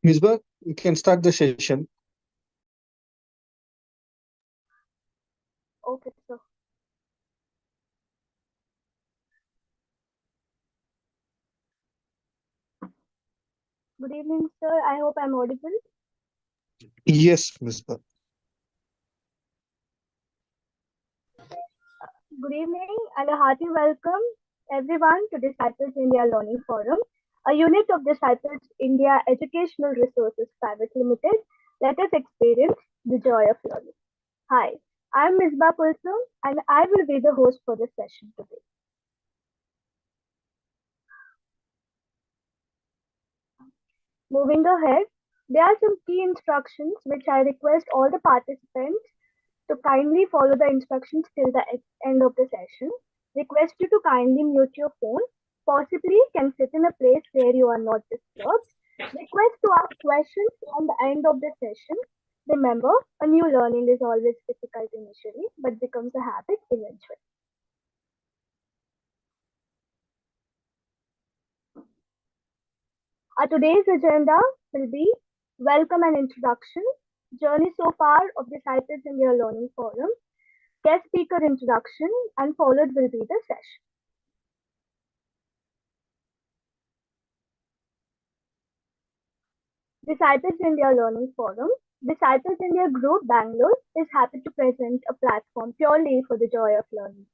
Misbah, you can start the session. Okay, so good evening, sir. I hope I'm audible. Yes, Misbah. Good evening and a hearty welcome everyone to Disciples India Learning Forum, a unit of Disciples India Educational Resources Private Limited. Let us experience the joy of learning. Hi, I'm Misbah Kulsum and I will be the host for this session today. Moving ahead, there are some key instructions which I request all the participants to kindly follow the instructions till the end of the session. Request you to kindly mute your phone. Possibly can sit in a place where you are not disturbed. Request to ask questions on the end of the session. Remember, a new learning is always difficult initially, but becomes a habit eventually. Our today's agenda will be welcome and introduction, journey so far of Disciples in their learning forum, guest speaker introduction, and followed will be the session. Disciples India Learning Forum. Disciples India Group Bangalore is happy to present a platform purely for the joy of learning.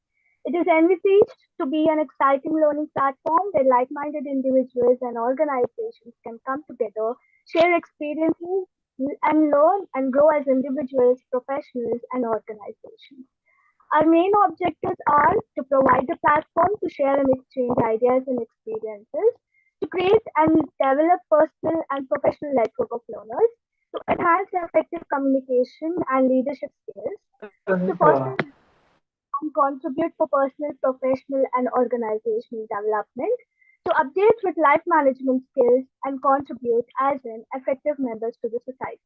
It is envisaged to be an exciting learning platform where like minded individuals and organizations can come together, share experiences, and learn and grow as individuals, professionals, and organizations. Our main objectives are to provide a platform to share and exchange ideas and experiences, to create and develop personal and professional network of learners, to enhance effective communication and leadership skills, to foster and contribute for personal, professional, and organizational development, to update with life management skills and contribute as an effective members to the society.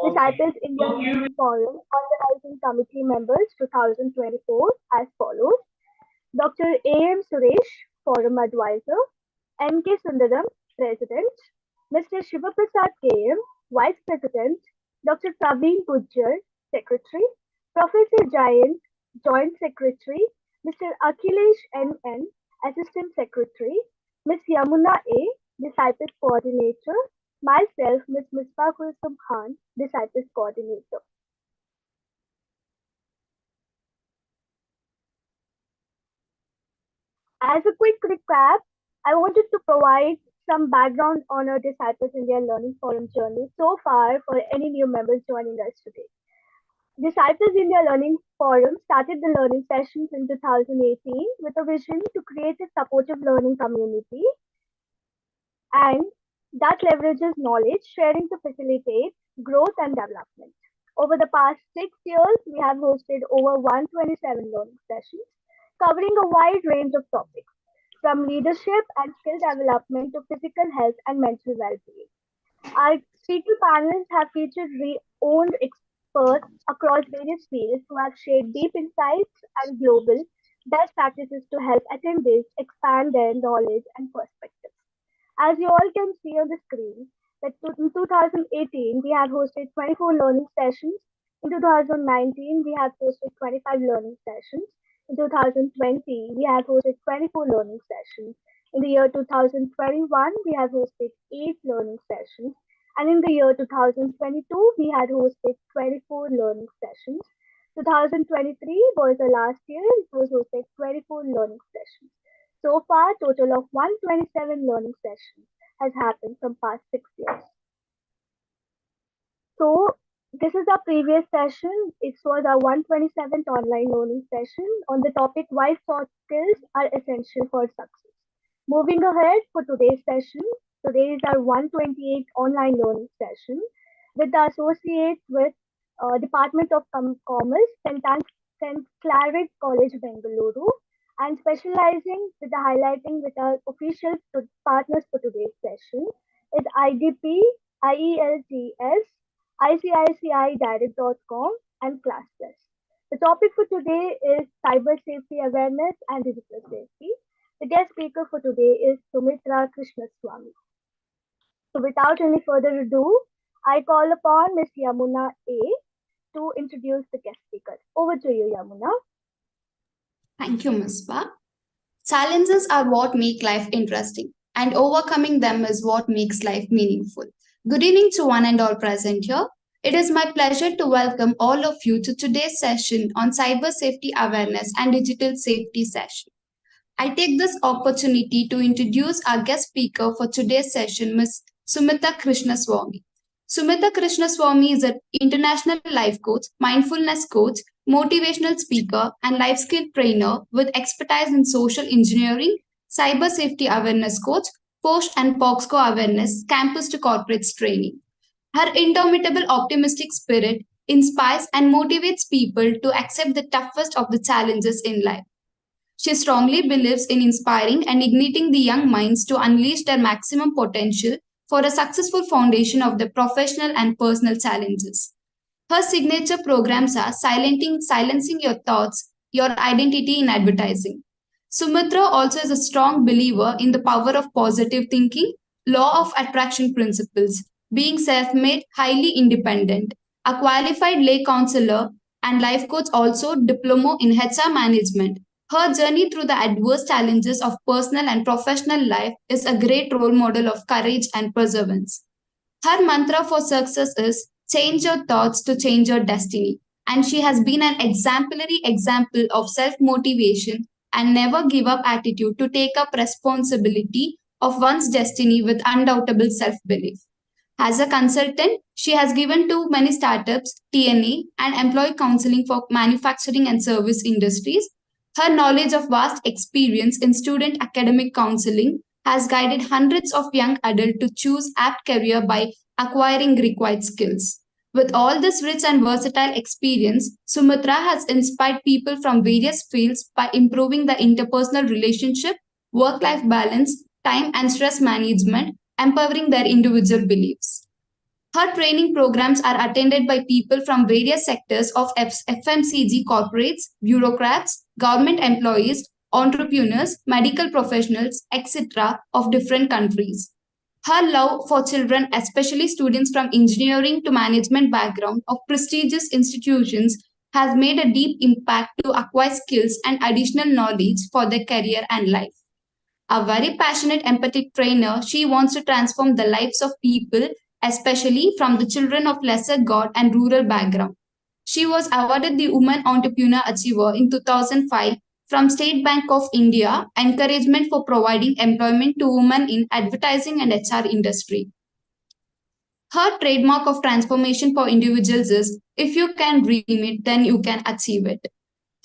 Disciples India Learning Forum Organizing Committee members 2024 as follows: Dr. A.M. Suresh, Forum Advisor; M.K. Sundaram, President; Mr. Shivaprasad K.M., Vice President; Dr. Praveen Gujjar, Secretary; Professor Jayant, Joint Secretary; Mr. Akhilesh N.N., Assistant Secretary; Ms. Yamuna A., Disciples Coordinator; myself, Ms. Misbah Kulsum Khan, Disciples Coordinator. As a quick recap, I wanted to provide some background on our Disciples India Learning Forum journey so far for any new members joining us today. Disciples India Learning Forum started the learning sessions in 2018 with a vision to create a supportive learning community and that leverages knowledge sharing to facilitate growth and development. Over the past 6 years, we have hosted over 127 learning sessions covering a wide range of topics, from leadership and skill development to physical health and mental well-being. Our speaker panels have featured renowned experts across various fields who have shared deep insights and global best practices to help attendees expand their knowledge and perspectives. As you all can see on the screen, that in 2018 we have hosted 24 learning sessions. In 2019 we have hosted 25 learning sessions. In 2020 we have hosted 24 learning sessions. In the year 2021 we have hosted 8 learning sessions. And in the year 2022 we had hosted 24 learning sessions. 2023 was the last year, it was hosted 24 learning sessions. So far, total of 127 learning sessions has happened from past 6 years. So this is our previous session. It was our 127th online learning session on the topic why soft skills are essential for success. Moving ahead for today's session, today is our 128th online learning session with the associate with Department of Commerce, St. Claret College, Bengaluru, and specializing with the highlighting with our official partners for today's session is IDP, IELTS, ICICIdirect.com, and ClassPlus. The topic for today is cyber safety awareness and digital safety. The guest speaker for today is Sumitra Krishnaswamy. So without any further ado, I call upon Ms. Yamuna A to introduce the guest speaker. Over to you, Yamuna. Thank you, Misbah. Challenges are what make life interesting, and overcoming them is what makes life meaningful. Good evening to one and all present here. It is my pleasure to welcome all of you to today's session on cyber safety awareness and digital safety session. I take this opportunity to introduce our guest speaker for today's session, Ms. Sumita Krishnaswamy. Sumita Krishnaswamy is an international life coach, mindfulness coach, motivational speaker, and life skill trainer with expertise in social engineering, cyber safety awareness coach, post and POXCO awareness, campus to corporates training. Her indomitable optimistic spirit inspires and motivates people to accept the toughest of the challenges in life. She strongly believes in inspiring and igniting the young minds to unleash their maximum potential for a successful foundation of their professional and personal challenges. Her signature programs are silencing your thoughts, your identity in advertising. Sumitra also is a strong believer in the power of positive thinking, law of attraction principles, being self-made, highly independent, a qualified lay counselor and life coach, also diploma in HR management. Her journey through the adverse challenges of personal and professional life is a great role model of courage and perseverance. Her mantra for success is change your thoughts to change your destiny. And she has been an exemplary example of self motivation and never give up attitude to take up responsibility of one's destiny with undoubtable self belief. As a consultant, she has given to many startups, TNA, and employee counseling for manufacturing and service industries. Her knowledge of vast experience in student academic counseling has guided hundreds of young adults to choose apt career by acquiring required skills. With all this rich and versatile experience, Sumitra has inspired people from various fields by improving the interpersonal relationship, work-life balance, time and stress management, empowering their individual beliefs. Her training programs are attended by people from various sectors of FMCG corporates, bureaucrats, government employees, entrepreneurs, medical professionals, etc., of different countries. Her love for children, especially students from engineering to management background of prestigious institutions, has made a deep impact to acquire skills and additional knowledge for their career and life. A very passionate, empathic trainer, she wants to transform the lives of people, especially from the children of lesser God and rural background. She was awarded the Women Entrepreneur Achiever in 2005 from State Bank of India, encouragement for providing employment to women in advertising and HR industry. Her trademark of transformation for individuals is, if you can dream it, then you can achieve it.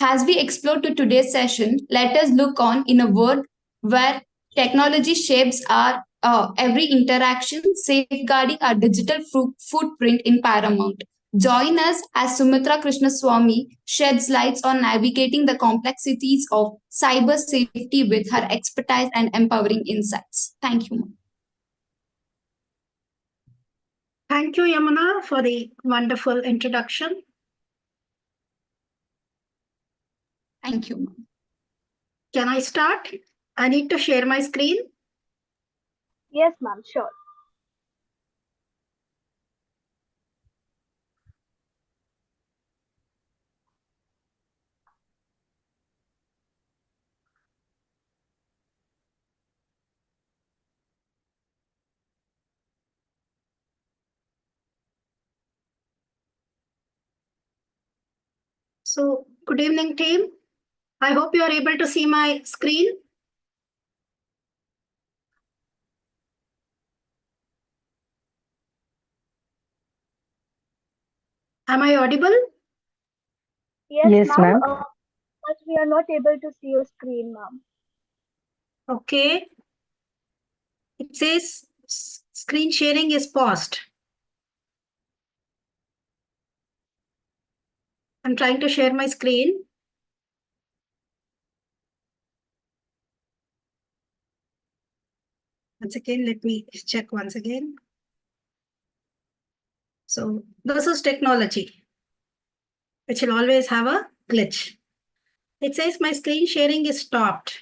As we explore to today's session, let us look on in a world where technology shapes our every interaction, safeguarding our digital footprint in paramount. Join us as Sumitra Krishnaswamy sheds lights on navigating the complexities of cyber safety with her expertise and empowering insights. Thank you, ma'am. Thank you, Yamuna, for the wonderful introduction. Thank you, ma'am. Can I start? I need to share my screen. Yes, ma'am, sure. So, good evening, team. I hope you are able to see my screen. Am I audible? Yes, ma'am. But we are not able to see your screen, ma'am. Okay. It says screen sharing is paused. I'm trying to share my screen. Once again, let me check once again. So this is technology, which will always have a glitch. It says my screen sharing is stopped.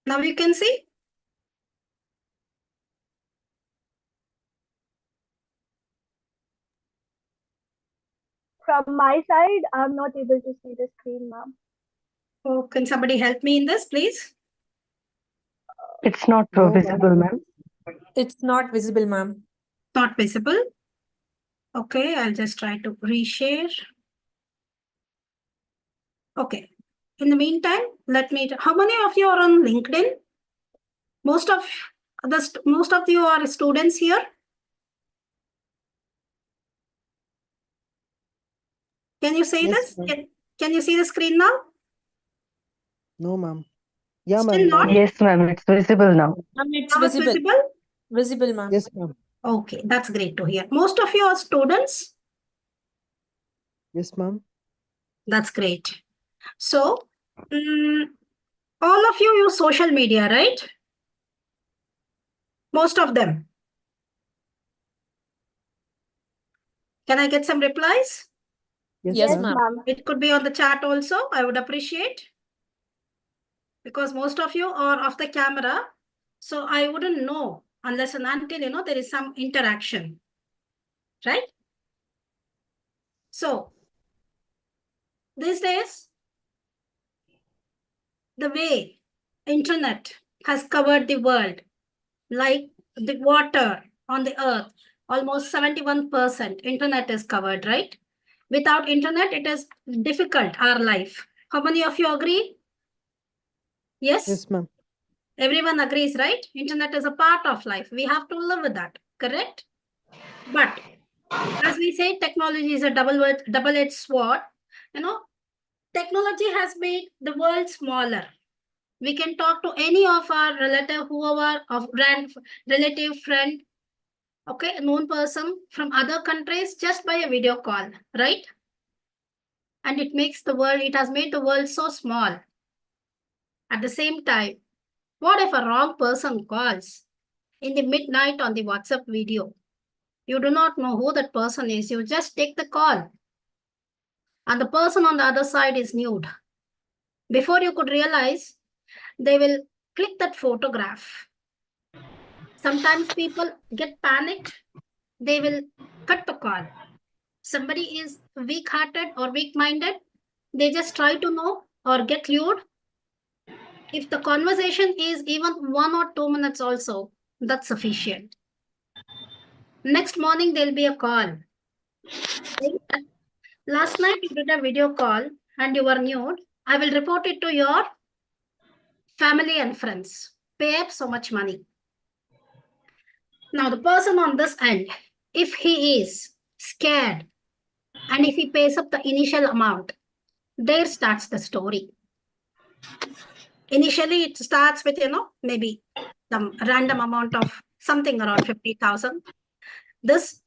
Now you can see. From my side, I'm not able to see the screen, ma'am. Oh, can somebody help me in this, please? It's not No, ma'am. visible, ma'am. It's not visible, ma'am. Not visible. Okay, I'll just try to reshare. Okay. In the meantime, let me. How many of you are on LinkedIn? Most of you are students here. Can you see Yes, this? ma'am. Can you see the screen now? No, ma'am. Yeah, Still ma'am. not? Yes, ma'am. It's visible now. Ma'am, it's Now it's visible. visible? Visible, ma'am. Yes, ma'am. Okay, that's great to hear. Most of you are students. Yes, ma'am. That's great. So, all of you use social media, right? Most of them. Can I get some replies? Yes, Yes, Yes, ma'am. ma'am. It could be on the chat also. I would appreciate. Because most of you are off the camera. So I wouldn't know unless and until, there is some interaction. Right? So, these days, the way internet has covered the world, like the water on the earth, almost 71% internet is covered, right? Without internet, it is difficult, our life. How many of you agree? Yes? Yes, ma'am. Everyone agrees, right? Internet is a part of life. We have to live with that, correct? But as we say, technology is a double-edged sword. Technology has made the world smaller. We can talk to any of our relative, whoever, of relative, friend, okay, a known person from other countries just by a video call, right? And it has made the world so small. At the same time, what if a wrong person calls in the midnight on the WhatsApp video? You do not know who that person is. You just take the call. And the person on the other side is nude. Before you could realize, they will click that photograph. Sometimes people get panicked. They will cut the call. Somebody is weak-hearted or weak-minded. They just try to know or get lured. If the conversation is even 1 or 2 minutes also, that's sufficient. Next morning, there'll be a call. Last night, you did a video call and you were nude. I will report it to your family and friends. Pay up so much money. Now, the person on this end, if he is scared and if he pays up the initial amount, there starts the story. Initially, it starts with, maybe some random amount of something around 50,000. This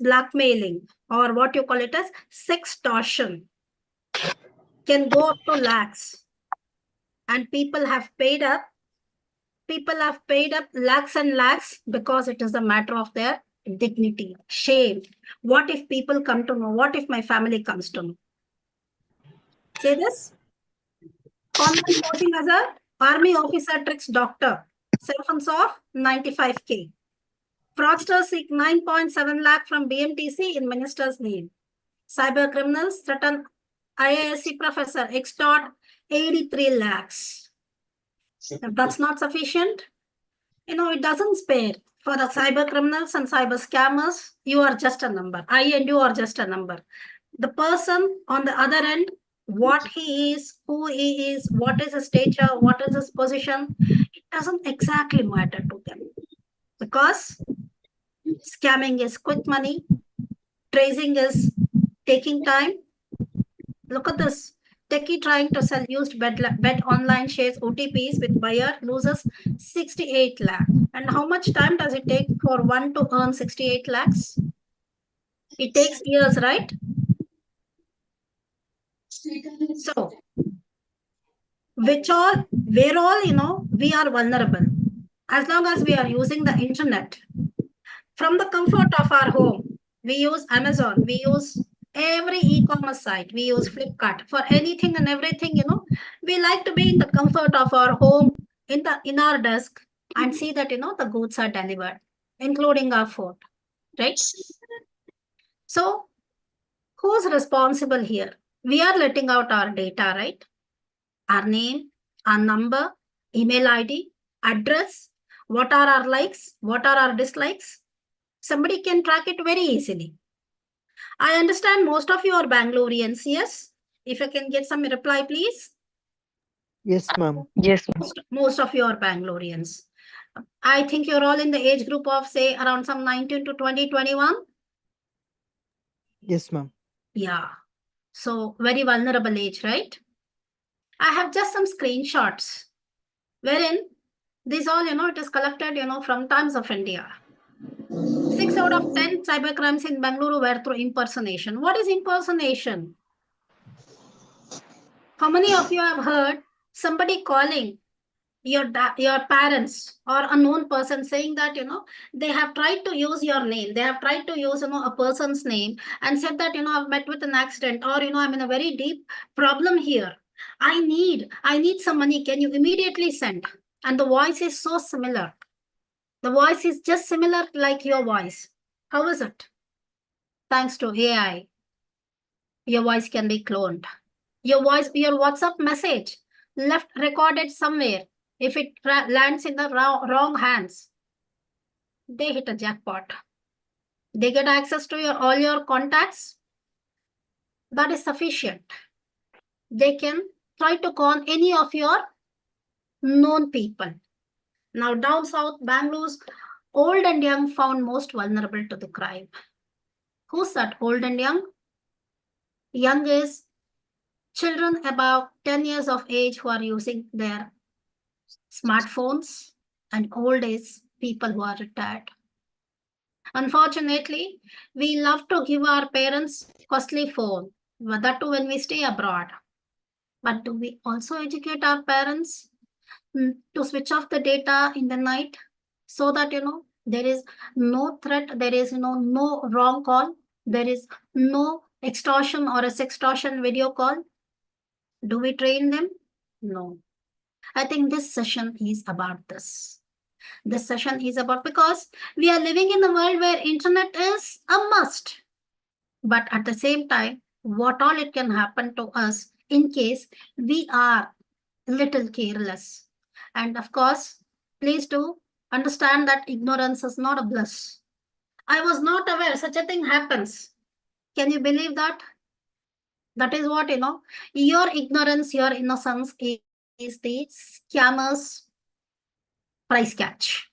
blackmailing, or what you call it as sextortion, can go up to lakhs. And people have paid up lakhs and lakhs because it is a matter of their dignity, shame. What if people come to know? What if my family comes to know? Say this. Convent posing as a army officer tricks doctor. Severance of 95K. Fraudsters seek 9.7 lakh from BMTC in minister's name. Cyber criminals threaten IISc professor, extort 83 lakhs. If that's not sufficient, it doesn't spare. For the cyber criminals and cyber scammers, you are just a number. I and you are just a number. The person on the other end, what he is, who he is, what is his stature, what is his position, it doesn't exactly matter to them. Because scamming is quick money, tracing is taking time. Look at this. Techie trying to sell used bet online shares OTPs with buyer loses 68 lakh. And how much time does it take for one to earn 68 lakhs? It takes years, right? So, we are vulnerable. As long as we are using the internet, from the comfort of our home, we use Amazon, we use Every e-commerce site, we use Flipkart for anything and everything, we like to be in the comfort of our home, in our desk, and see that, the goods are delivered, including our food, right? So who's responsible here? We are letting out our data, right? Our name, our number, email ID, address, what are our likes, what are our dislikes. Somebody can track it very easily. I understand most of you are Bangaloreans, yes? If I can get some reply, please. Yes, ma'am. Yes, ma'am. Most of you are Bangaloreans. I think you're all in the age group of, say, around some 19 to 20, 21. Yes, ma'am. Yeah. So very vulnerable age, right? I have just some screenshots wherein this all, it is collected, from Times of India. 6 out of 10 cybercrimes in Bangalore were through impersonation. What is impersonation? How many of you have heard somebody calling your parents or a known person saying that, they have tried to use your name. They have tried to use, a person's name and said that, I've met with an accident or, I'm in a very deep problem here. I need some money. Can you immediately send? And the voice is so similar. The voice is just similar like your voice. How is it? Thanks to AI, your voice can be cloned. Your WhatsApp message left recorded somewhere. If it lands in the wrong hands, they hit a jackpot. They get access to all your contacts. That is sufficient. They can try to con any of your known people. Now, down south, Bangalore's old and young found most vulnerable to the crime. Who's that old and young? Young is children above 10 years of age who are using their smartphones, and old is people who are retired. Unfortunately, we love to give our parents costly phone, that too when we stay abroad. But do we also educate our parents to switch off the data in the night so that, there is no threat, there is, no wrong call, there is no extortion or a sextortion video call? Do we train them? No. I think this session is about this. This session is about, because we are living in a world where internet is a must. But at the same time, what all it can happen to us in case we are little careless. And of course, please do understand that ignorance is not a bliss. I was not aware such a thing happens. Can you believe that? That is what, your ignorance, your innocence is the scammer's price catch.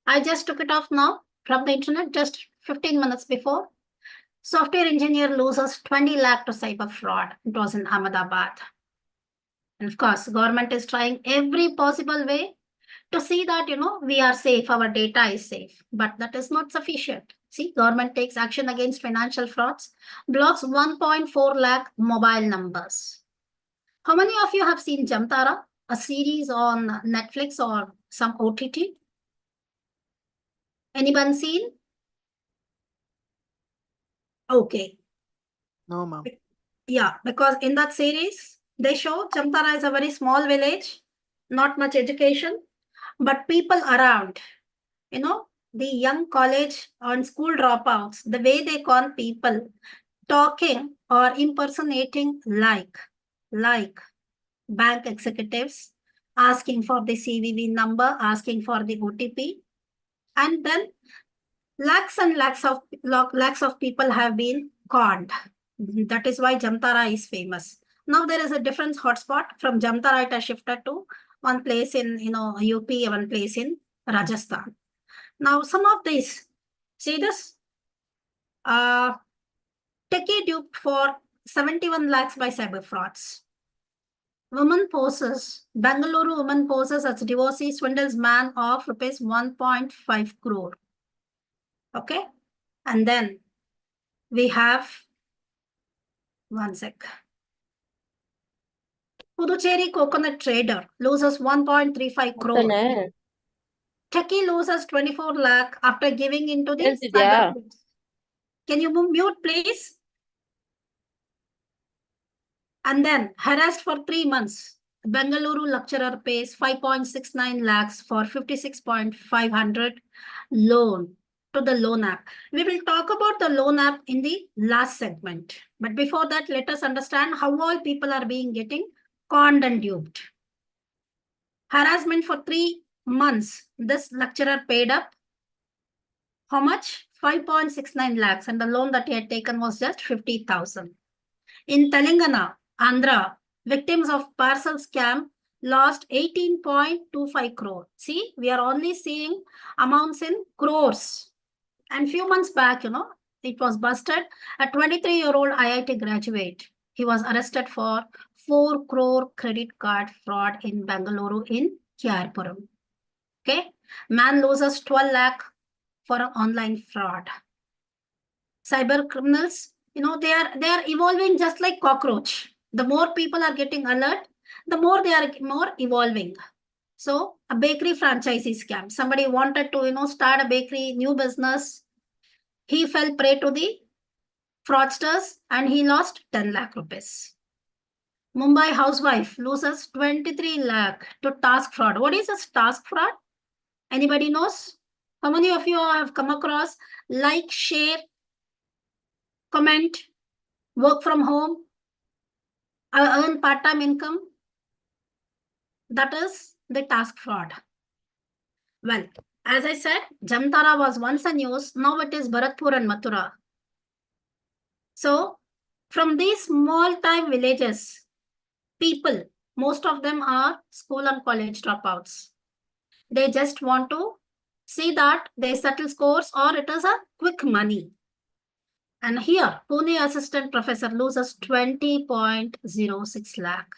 I just took it off now from the internet just 15 minutes before. Software engineer loses 20 lakh to cyber fraud. It was in Ahmedabad. And of course, government is trying every possible way to see that, we are safe, our data is safe. But that is not sufficient. See, government takes action against financial frauds, blocks 1.4 lakh mobile numbers. How many of you have seen Jamtara, a series on Netflix or some OTT? Anyone seen? Okay. No, ma'am. Yeah, because in that series, they show Jamtara is a very small village, not much education, but people around, the young college and school dropouts, the way they con people, talking or impersonating like bank executives, asking for the CVV number, asking for the OTP, and then lakhs and lakhs of people have been conned. That is why Jamtara is famous. Now there is a different hotspot. From Jamtara, it has shifted to one place in UP, one place in Rajasthan. Now some of these, see this? Techie duped for 71 lakhs by cyber frauds. Woman poses, Bangalore woman poses as divorcee swindles man of rupees 1.5 crore. Okay, and then we have, one sec. Puducherry coconut trader loses 1.35 crore. Anthony, Techie loses 24 lakh after giving into the Yes, Vidya. cyber. Can you mute, please? And then harassed for 3 months. Bengaluru lecturer pays 5.69 lakhs for 56,500 loan to the loan app. We will talk about the loan app in the last segment. But before that, let us understand how all people are being getting conned and duped. Harassment for 3 months. This lecturer paid up how much? 5.69 lakhs, and the loan that he had taken was just 50,000. In Telangana, Andhra, victims of parcel scam lost 18.25 crore. See, we are only seeing amounts in crores. And few months back, it was busted. A 23-year-old IIT graduate, he was arrested for 4 crore credit card fraud in Bengaluru in Kyarpuram. Okay, man loses 12 lakh for an online fraud. Cyber criminals, they are evolving just like cockroach. The more people are getting alert, the more they are more evolving. So a bakery franchisee scam. Somebody wanted to, start a bakery, new business. He fell prey to the fraudsters and he lost 10 lakh rupees. Mumbai housewife loses 23 lakh to task fraud. What is this task fraud? Anybody knows? How many of you have come across like, share, comment, work from home, earn part-time income? That is the task fraud. Well, as I said, Jamtara was once a news. Now it is Bharatpur and Mathura. So from these small-time villages, people, most of them are school and college dropouts. They just want to see that they settle scores or it is a quick money. And here, Pune assistant professor loses 20.06 lakh.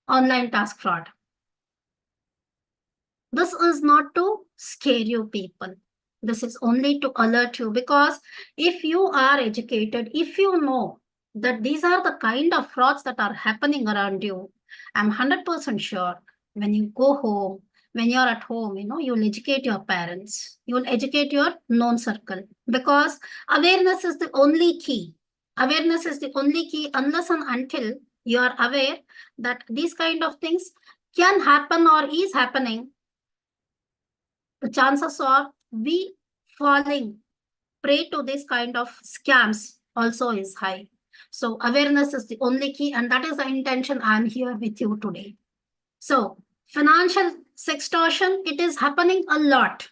Online task fraud. This is not to scare you people. This is only to alert you, because if you are educated, if you know that these are the kind of frauds that are happening around you, I'm 100% sure when you go home, when you're at home, you'll educate your parents, you'll educate your known circle, because awareness is the only key. Awareness is the only key unless and until you are aware that these kind of things can happen or is happening. The chances of we falling prey to this kind of scams also is high. So awareness is the only key, and that is the intention I'm here with you today. So financial sextortion, it is happening a lot.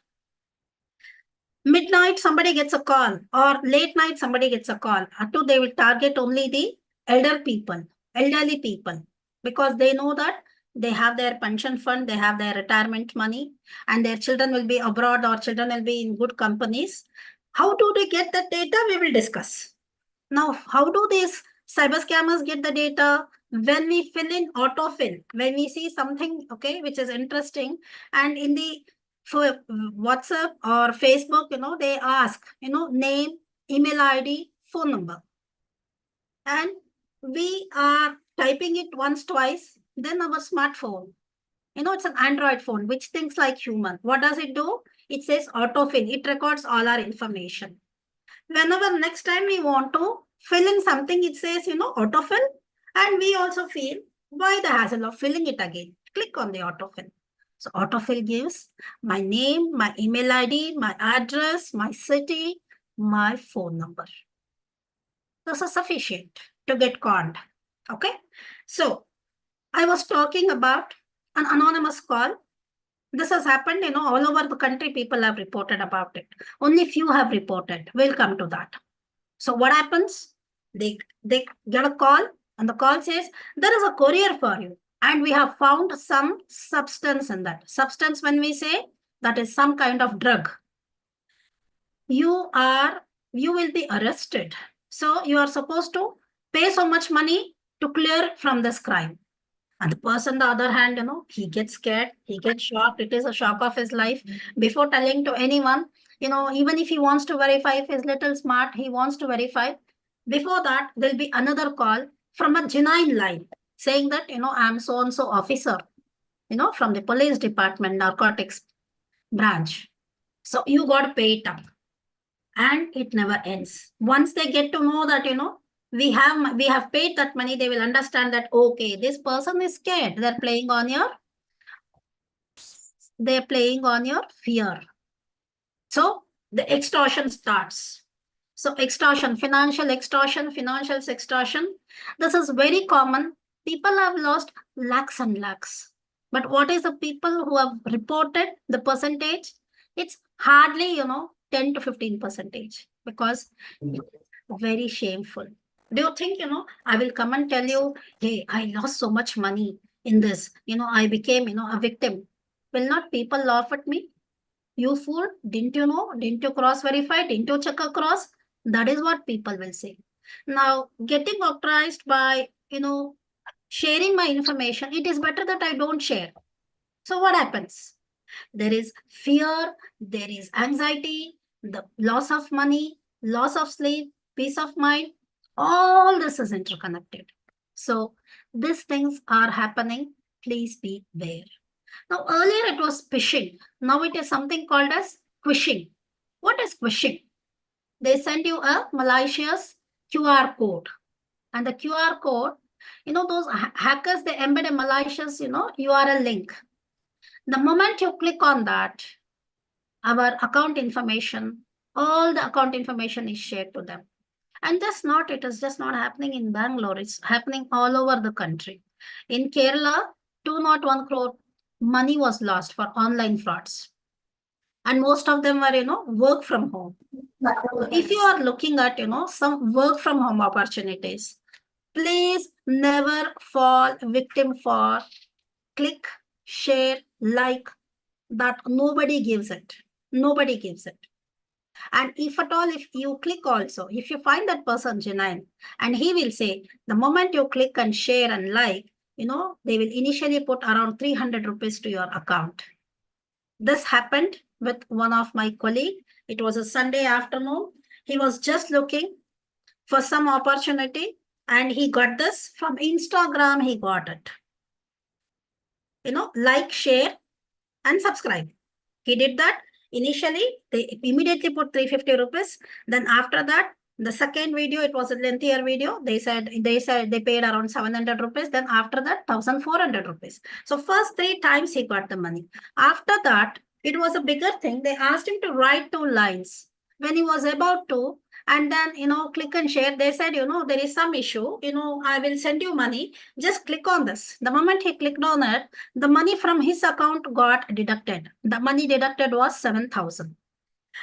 Midnight, somebody gets a call, or late night, somebody gets a call. They will target only the elderly people, because they know that they have their pension fund, they have their retirement money, and their children will be abroad or children will be in good companies. How do they get that data? We will discuss. Now, how do these cyber scammers get the data? When we fill in autofill, when we see something, okay, which is interesting, and in the for WhatsApp or Facebook, they ask, name, email ID, phone number. And we are typing it once, twice, then our smartphone, it's an Android phone, which thinks like human. What does it do? It says autofill. It records all our information. Whenever next time we want to fill in something, it says, autofill. And we also feel, why the hassle of filling it again? Click on the autofill. So autofill gives my name, my email ID, my address, my city, my phone number. This is sufficient to get conned. Okay. So I was talking about an anonymous call. This has happened, all over the country, people have reported about it. Only few have reported. We'll come to that. So what happens? They get a call, and the call says, there is a courier for you. And we have found some substance in that. Substance, when we say, that is some kind of drug. You will be arrested. So you are supposed to pay so much money to clear from this crime. And the person, on the other hand, he gets scared, he gets shocked. It is a shock of his life. Before telling to anyone, even if he wants to verify, if he's little smart, he wants to verify. Before that, there'll be another call from a genuine line saying that, I'm so-and-so officer, from the police department, narcotics branch. So you got to pay it up. And it never ends. Once they get to know that, we have paid that money, they will understand that, okay, this person is scared. They're playing on your fear. So the extortion starts. So extortion, financial extortion, financial extortion. This is very common. People have lost lakhs and lakhs. But what is the people who have reported the percentage? It's hardly, 10 to 15%, because it's very shameful. Do you think, I will come and tell you, hey, I lost so much money in this, I became, a victim. Will not people laugh at me? You fool, didn't you know? Didn't you cross verify? Didn't you check across? That is what people will say. Now, getting authorized by, sharing my information, it is better that I don't share. So what happens? There is fear, there is anxiety, the loss of money, loss of sleep, peace of mind. All this is interconnected. So these things are happening. Please be aware. Now, earlier it was phishing. Now it is something called as phishing. What is phishing? They send you a malicious QR code. And the QR code, those hackers, they embed a malicious, URL link. The moment you click on that, our account information, all the account information is shared to them. And it is just not happening in Bangalore. It's happening all over the country. In Kerala, 201 crore money was lost for online frauds. And most of them were, work from home. If you are looking at, some work from home opportunities, please never fall victim for click, share, like, that nobody gives it. Nobody gives it. And if at all, if you click also, if you find that person genuine, and he will say, the moment you click and share and like, they will initially put around 300 rupees to your account. This happened with one of my colleagues. It was a Sunday afternoon. He was just looking for some opportunity and he got this from Instagram. He got it. Like, share and subscribe. He did that. Initially, they immediately put 350 rupees. Then after that, the second video, it was a lengthier video. They said they paid around 700 rupees. Then after that, 1,400 rupees. So first 3 times he got the money. After that, it was a bigger thing. They asked him to write 2 lines. When he was about to, and then, click and share, they said, there is some issue, I will send you money. Just click on this. The moment he clicked on it, the money from his account got deducted. The money deducted was 7,000.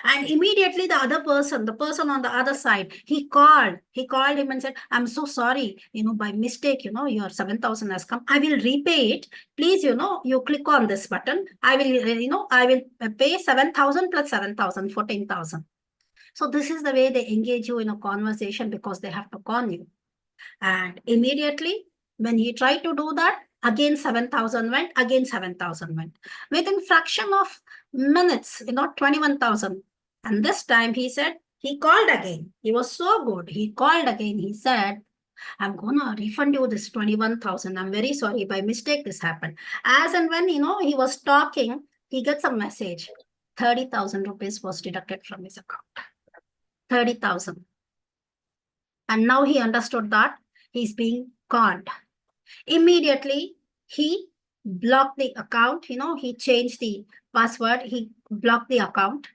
And immediately the person on the other side, he called him and said, I'm so sorry, by mistake, your 7,000 has come. I will repay it. Please, you click on this button. I will pay 7,000 plus 7,000, 14,000. So this is the way they engage you in a conversation, because they have to con you. And immediately when he tried to do that, again 7,000 went, again 7,000 went. Within fraction of minutes, 21,000. And this time he said, he called again. He was so good. He called again. He said, I'm going to refund you this 21,000. I'm very sorry. By mistake, this happened. As and when, he was talking, he gets a message. 30,000 rupees was deducted from his account. 30,000. And now he understood that he's being conned. Immediately, he blocked the account. He changed the password. He blocked the account.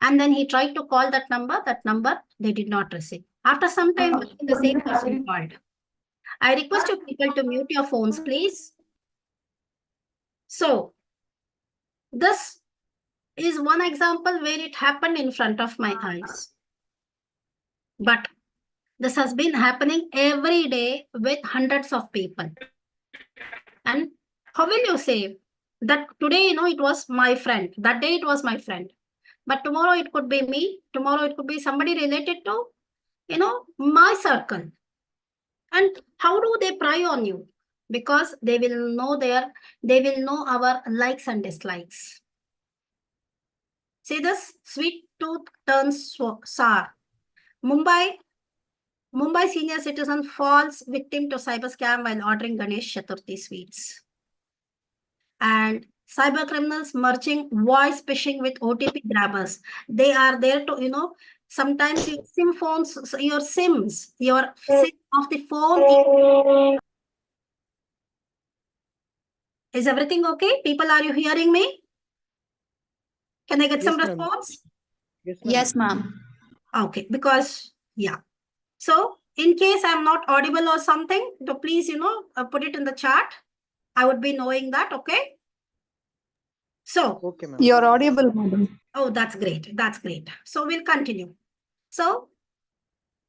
And then he tried to call that number. That number, they did not receive. After some time, the same person called. I request you people to mute your phones, please. So, this is one example where it happened in front of my eyes. But this has been happening every day with hundreds of people. And how will you say that today, it was my friend. That day it was my friend. But tomorrow it could be me. Tomorrow it could be somebody related to, my circle. And how do they pry on you? Because they will know our likes and dislikes. See this? Sweet tooth turns sour. Mumbai senior citizen falls victim to cyber scam while ordering Ganesh Chaturthi sweets. And cyber criminals merging voice phishing with OTP grabbers. They are there to, Sometimes your SIM phones, your SIMs, your SIM of the phone. Is everything okay? People, are you hearing me? Can I get some Yes, ma'am. response? Yes, ma'am. Yes, ma'am. Okay, because, yeah. So in case I'm not audible or something, so please, put it in the chat. I would be knowing that, okay? So, Okay, ma'am. You're audible, madam. oh, that's great. That's great. So we'll continue. So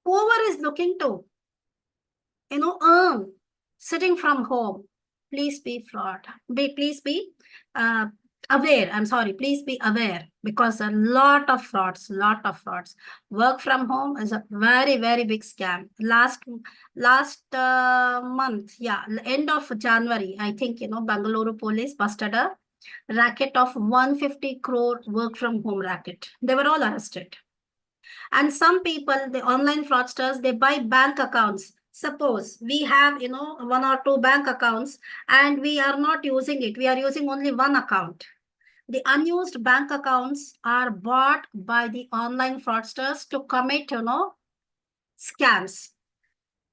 whoever is looking to, earn sitting from home, please be please be aware. I'm sorry, please be aware, because a lot of frauds. Work from home is a very, very big scam. Last month, yeah, end of January, I think, Bangalore police busted a racket of 150 crore work from home racket. They were all arrested. And some people, the online fraudsters, they buy bank accounts. Suppose we have, one or two bank accounts and we are not using it. We are using only one account. The unused bank accounts are bought by the online fraudsters to commit, scams.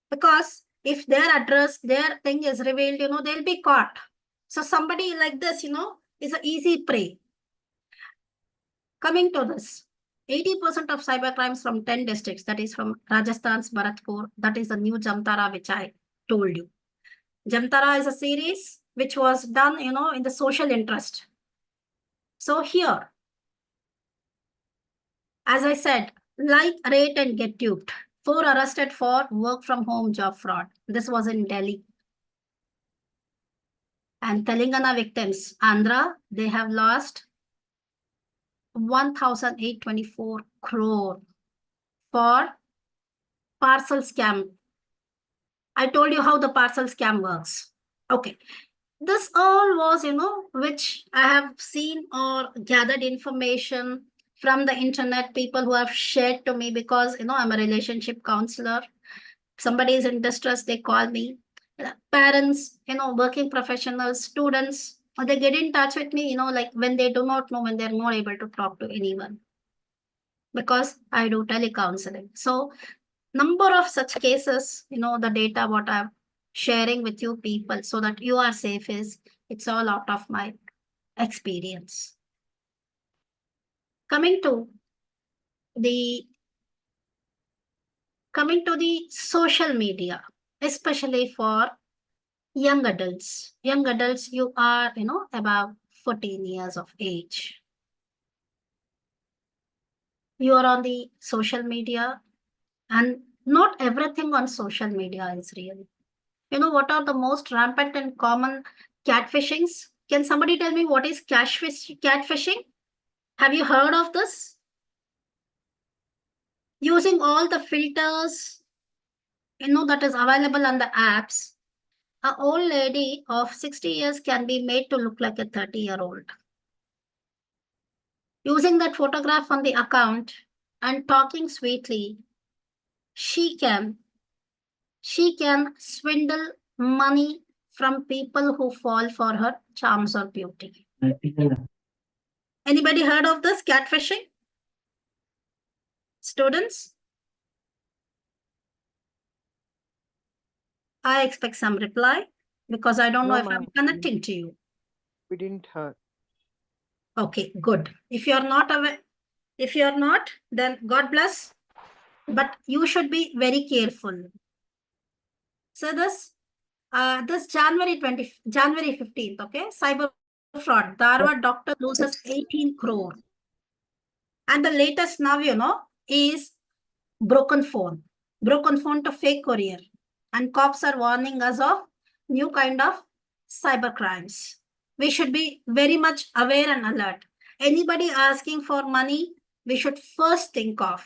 Because if their address, their thing is revealed, they'll be caught. So somebody like this, is an easy prey. Coming to this, 80% of cybercrimes from 10 districts, that is from Rajasthan's Bharatpur, that is the new Jamtara, which I told you. Jamtara is a series which was done, in the social interest. So here, as I said, like, rate, and get duped. 4 arrested for work from home job fraud. This was in Delhi. And Telangana victims, Andhra, they have lost 1,824 crore for parcel scam. I told you how the parcel scam works. Okay. This all was, which I have seen or gathered information from the internet, people who have shared to me, because, I'm a relationship counselor. Somebody is in distress, they call me. Parents, working professionals, students, they get in touch with me, like when they do not know, when they're not able to talk to anyone. Because I do telecounseling. So number of such cases, the data what I'm sharing with you people so that you are safe is, it's all out of my experience. Coming to the social media, especially for young adults. Young adults, you are, about 14 years of age. You are on the social media, and not everything on social media is real. What are the most rampant and common catfishings? Can somebody tell me what is catfishing? Have you heard of this? Using all the filters, that is available on the apps, an old lady of 60 years can be made to look like a 30-year-old. Using that photograph on the account and talking sweetly, she can swindle money from people who fall for her charms or beauty. Anybody heard of this catfishing? Students? I expect some reply, because I don't know No, if I'm ma'am. connecting to you. We didn't hear. Okay, good. If you're not aware, if you're not, then God bless. But you should be very careful. So this January 15th, okay, cyber fraud. Dharwad doctor loses 18 crore. And the latest now, is broken phone to fake courier. And cops are warning us of new kind of cyber crimes. We should be very much aware and alert. Anybody asking for money, we should first think of.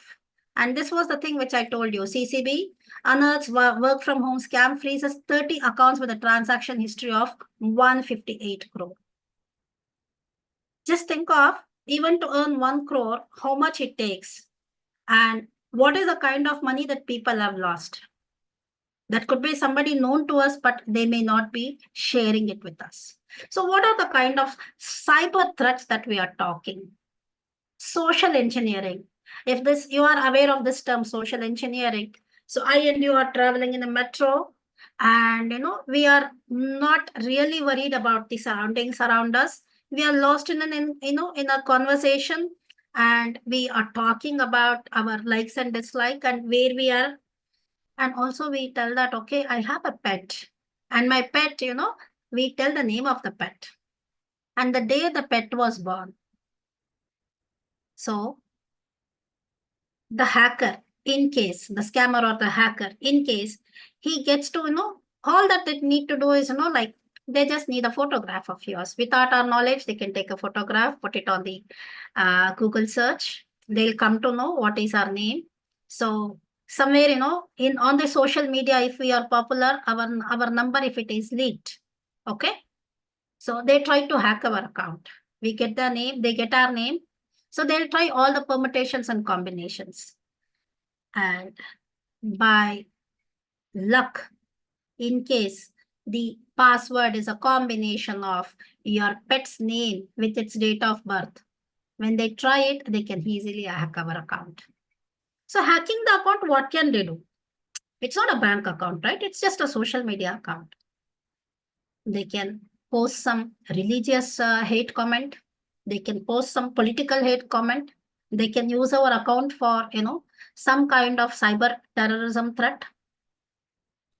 And this was the thing which I told you. CCB unearths work from home scam, freezes 30 accounts with a transaction history of 158 crore. Just think of, even to earn 1 crore, how much it takes. And what is the kind of money that people have lost? That could be somebody known to us, but they may not be sharing it with us. So what are the kind of cyber threats that we are talking? Social engineering. If this, you are aware of this term, social engineering. So I and you are traveling in a metro, and we are not really worried about the surroundings around us. We are lost in in a conversation, and we are talking about our likes and dislike and where we are. And also we tell that, okay, I have a pet, and my pet, we tell the name of the pet and the day the pet was born. So the hacker, in case the scammer or the hacker, in case he gets to, all that they need to do is, like they just need a photograph of yours. Without our knowledge, they can take a photograph, put it on the Google search. They'll come to know what is our name. So somewhere, in on the social media, if we are popular, our number, if it is leaked, okay. So they try to hack our account. We get their name, they get our name. So they'll try all the permutations and combinations. And by luck, in case the password is a combination of your pet's name with its date of birth, when they try it, they can easily hack our account. So hacking the account, what can they do? It's not a bank account, right? It's just a social media account. They can post some religious hate comment. They can post some political hate comment. They can use our account for, some kind of cyber terrorism threat.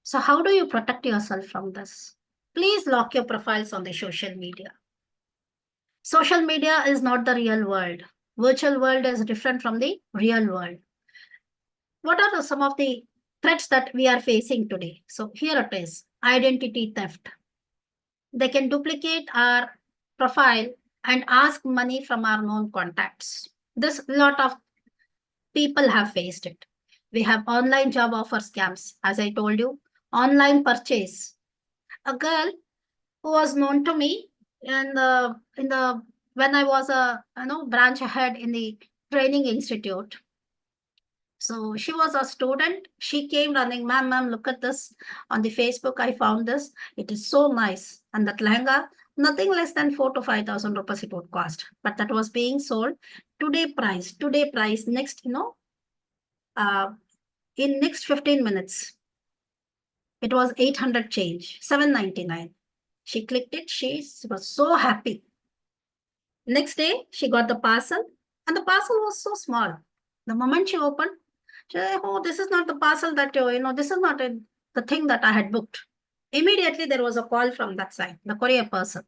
So how do you protect yourself from this? Please lock your profiles on the social media. Social media is not the real world. Virtual world is different from the real world. What are some of the threats that we are facing today? So here it is, identity theft. They can duplicate our profile and ask money from our known contacts. This lot of people have faced it. We have online job offer scams. As I told you, online purchase. A girl who was known to me in the when I was a branch head in the training institute. So she was a student. She came running, ma'am, look at this on the Facebook. I found this. It is so nice. And that lehenga, nothing less than 4,000 to 5,000 rupees it would cost. But that was being sold today price, next, in next 15 minutes. It was 800 change, 799. She clicked it. She was so happy. Next day, she got the parcel, and the parcel was so small. The moment she opened, she said, oh, this is not the parcel that, this is not the thing that I had booked. Immediately, there was a call from that side, the courier person.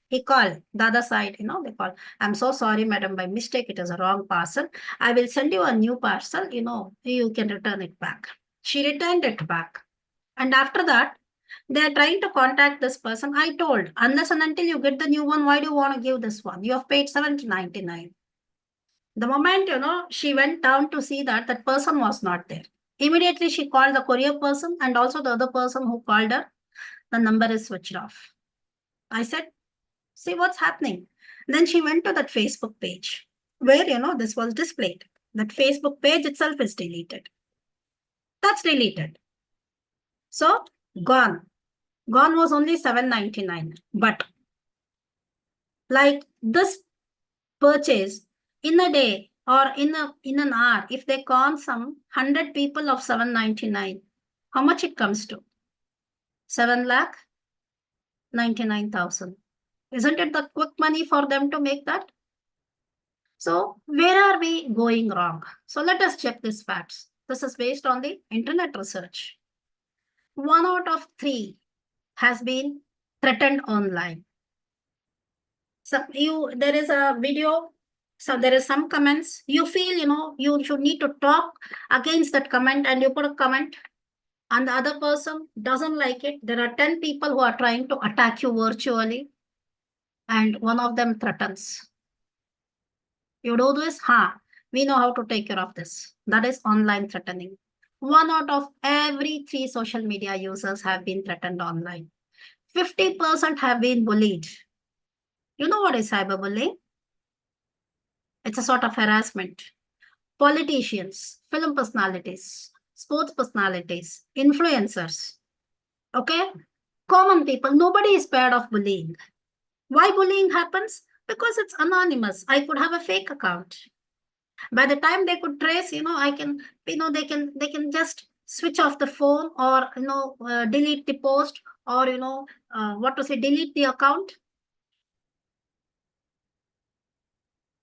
He called the other side, they call. I'm so sorry, madam, by mistake, it is a wrong parcel. I will send you a new parcel, you can return it back. She returned it back. And after that, they are trying to contact this person. I told, unless and until you get the new one, why do you want to give this one? You have paid 799. The moment, she went down to see that that person was not there. Immediately, she called the courier person and also the other person who called her. The number is switched off. I said, see what's happening. Then she went to that Facebook page where, this was displayed. That Facebook page itself is deleted. That's deleted. So, gone. Gone was only 799. But like this purchase in a day or in an hour, if they call some 100 people of 799, how much it comes to? 7,99,000. Isn't it the quick money for them to make that? So where are we going wrong? So let us check these facts. This is based on the internet research. 1 out of 3 has been threatened online. So there is a video. So there is some comments. You feel, you should need to talk against that comment, and you put a comment and the other person doesn't like it. There are 10 people who are trying to attack you virtually, and one of them threatens. You do this, we know how to take care of this. That is online threatening. 1 out of every 3 social media users have been threatened online. 50% have been bullied. You know what is cyberbullying? It's a sort of harassment. Politicians, film personalities, sports personalities, influencers, okay? Common people, nobody is spared of bullying. Why bullying happens? Because it's anonymous. I could have a fake account. By the time they could trace, I can, they can just switch off the phone, or delete the post, or what to say, delete the account.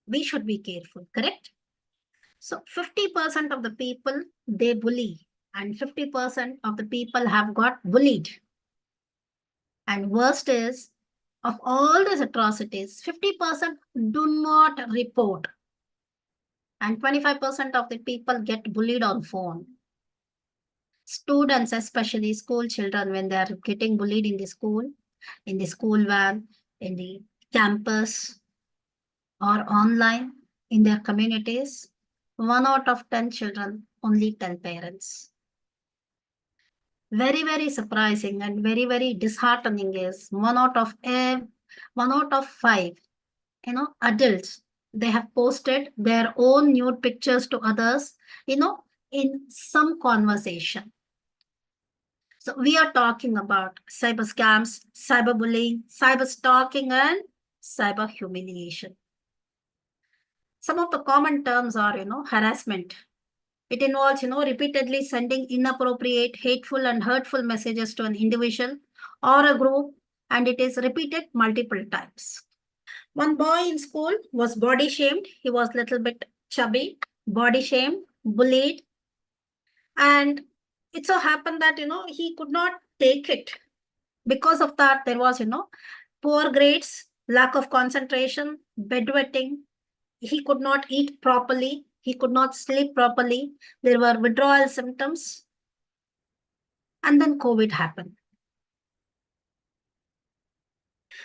We should be careful, correct? So 50% of the people, they bully, and 50% of the people have got bullied. And worst is, of all these atrocities, 50% do not report, and 25% of the people get bullied on phone. Students, especially school children, when they are getting bullied in the school van, in the campus, or online in their communities, 1 out of 10 children only tell parents. Very, very surprising and very, very disheartening is 1 out of 5, adults, they have posted their own nude pictures to others, in some conversation. So we are talking about cyber scams, cyberbullying, cyber stalking, and cyber humiliation. Some of the common terms are, harassment. It involves, repeatedly sending inappropriate, hateful, and hurtful messages to an individual or a group, and it is repeated multiple times. One boy in school was body shamed. He was a little bit chubby, body shamed, bullied, and it so happened that, he could not take it. Because of that, there was, poor grades, lack of concentration, bedwetting. He could not eat properly. He could not sleep properly. There were withdrawal symptoms. And then COVID happened.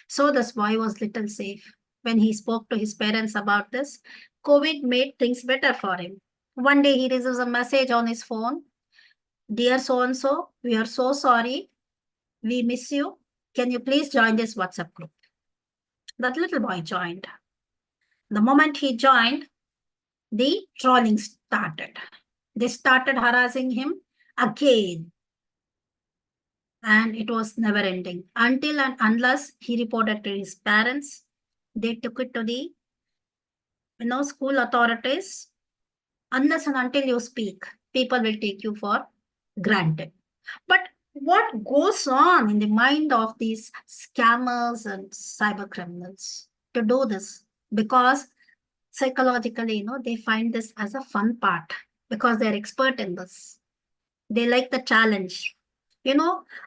So this boy was little safe. When he spoke to his parents about this, COVID made things better for him. One day he receives a message on his phone. Dear so-and-so, we are so sorry. We miss you. Can you please join this WhatsApp group? That little boy joined. The moment he joined, the trolling started. They started harassing him again. And it was never ending. Until and unless he reported to his parents, they took it to the school authorities. Unless and until you speak, people will take you for granted. But what goes on in the mind of these scammers and cyber criminals to do this? Because psychologically, they find this as a fun part, because they're expert in this. They like the challenge.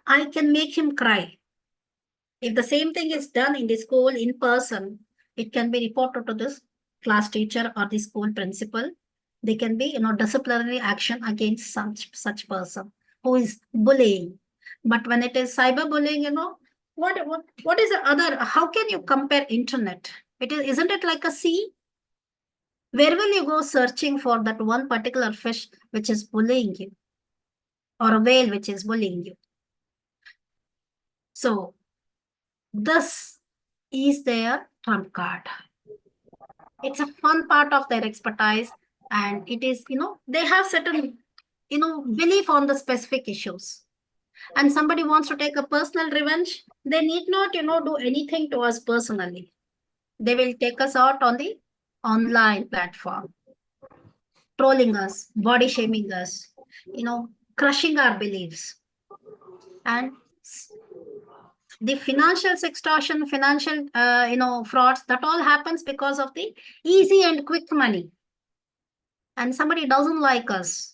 I can make him cry. If the same thing is done in the school in person, it can be reported to this class teacher or the school principal. There can be, disciplinary action against such person who is bullying. But when it is cyberbullying, what is the other? How can you compare internet? Isn't it like a sea? Where will you go searching for that one particular fish which is bullying you, or a whale which is bullying you? So this is their trump card. It's a fun part of their expertise, and it is, they have certain, belief on the specific issues. And somebody wants to take a personal revenge, they need not, do anything to us personally. They will take us out on the online platform, trolling us, body shaming us, crushing our beliefs. And the financial extortion, financial, frauds, that all happens because of the easy and quick money. And somebody doesn't like us,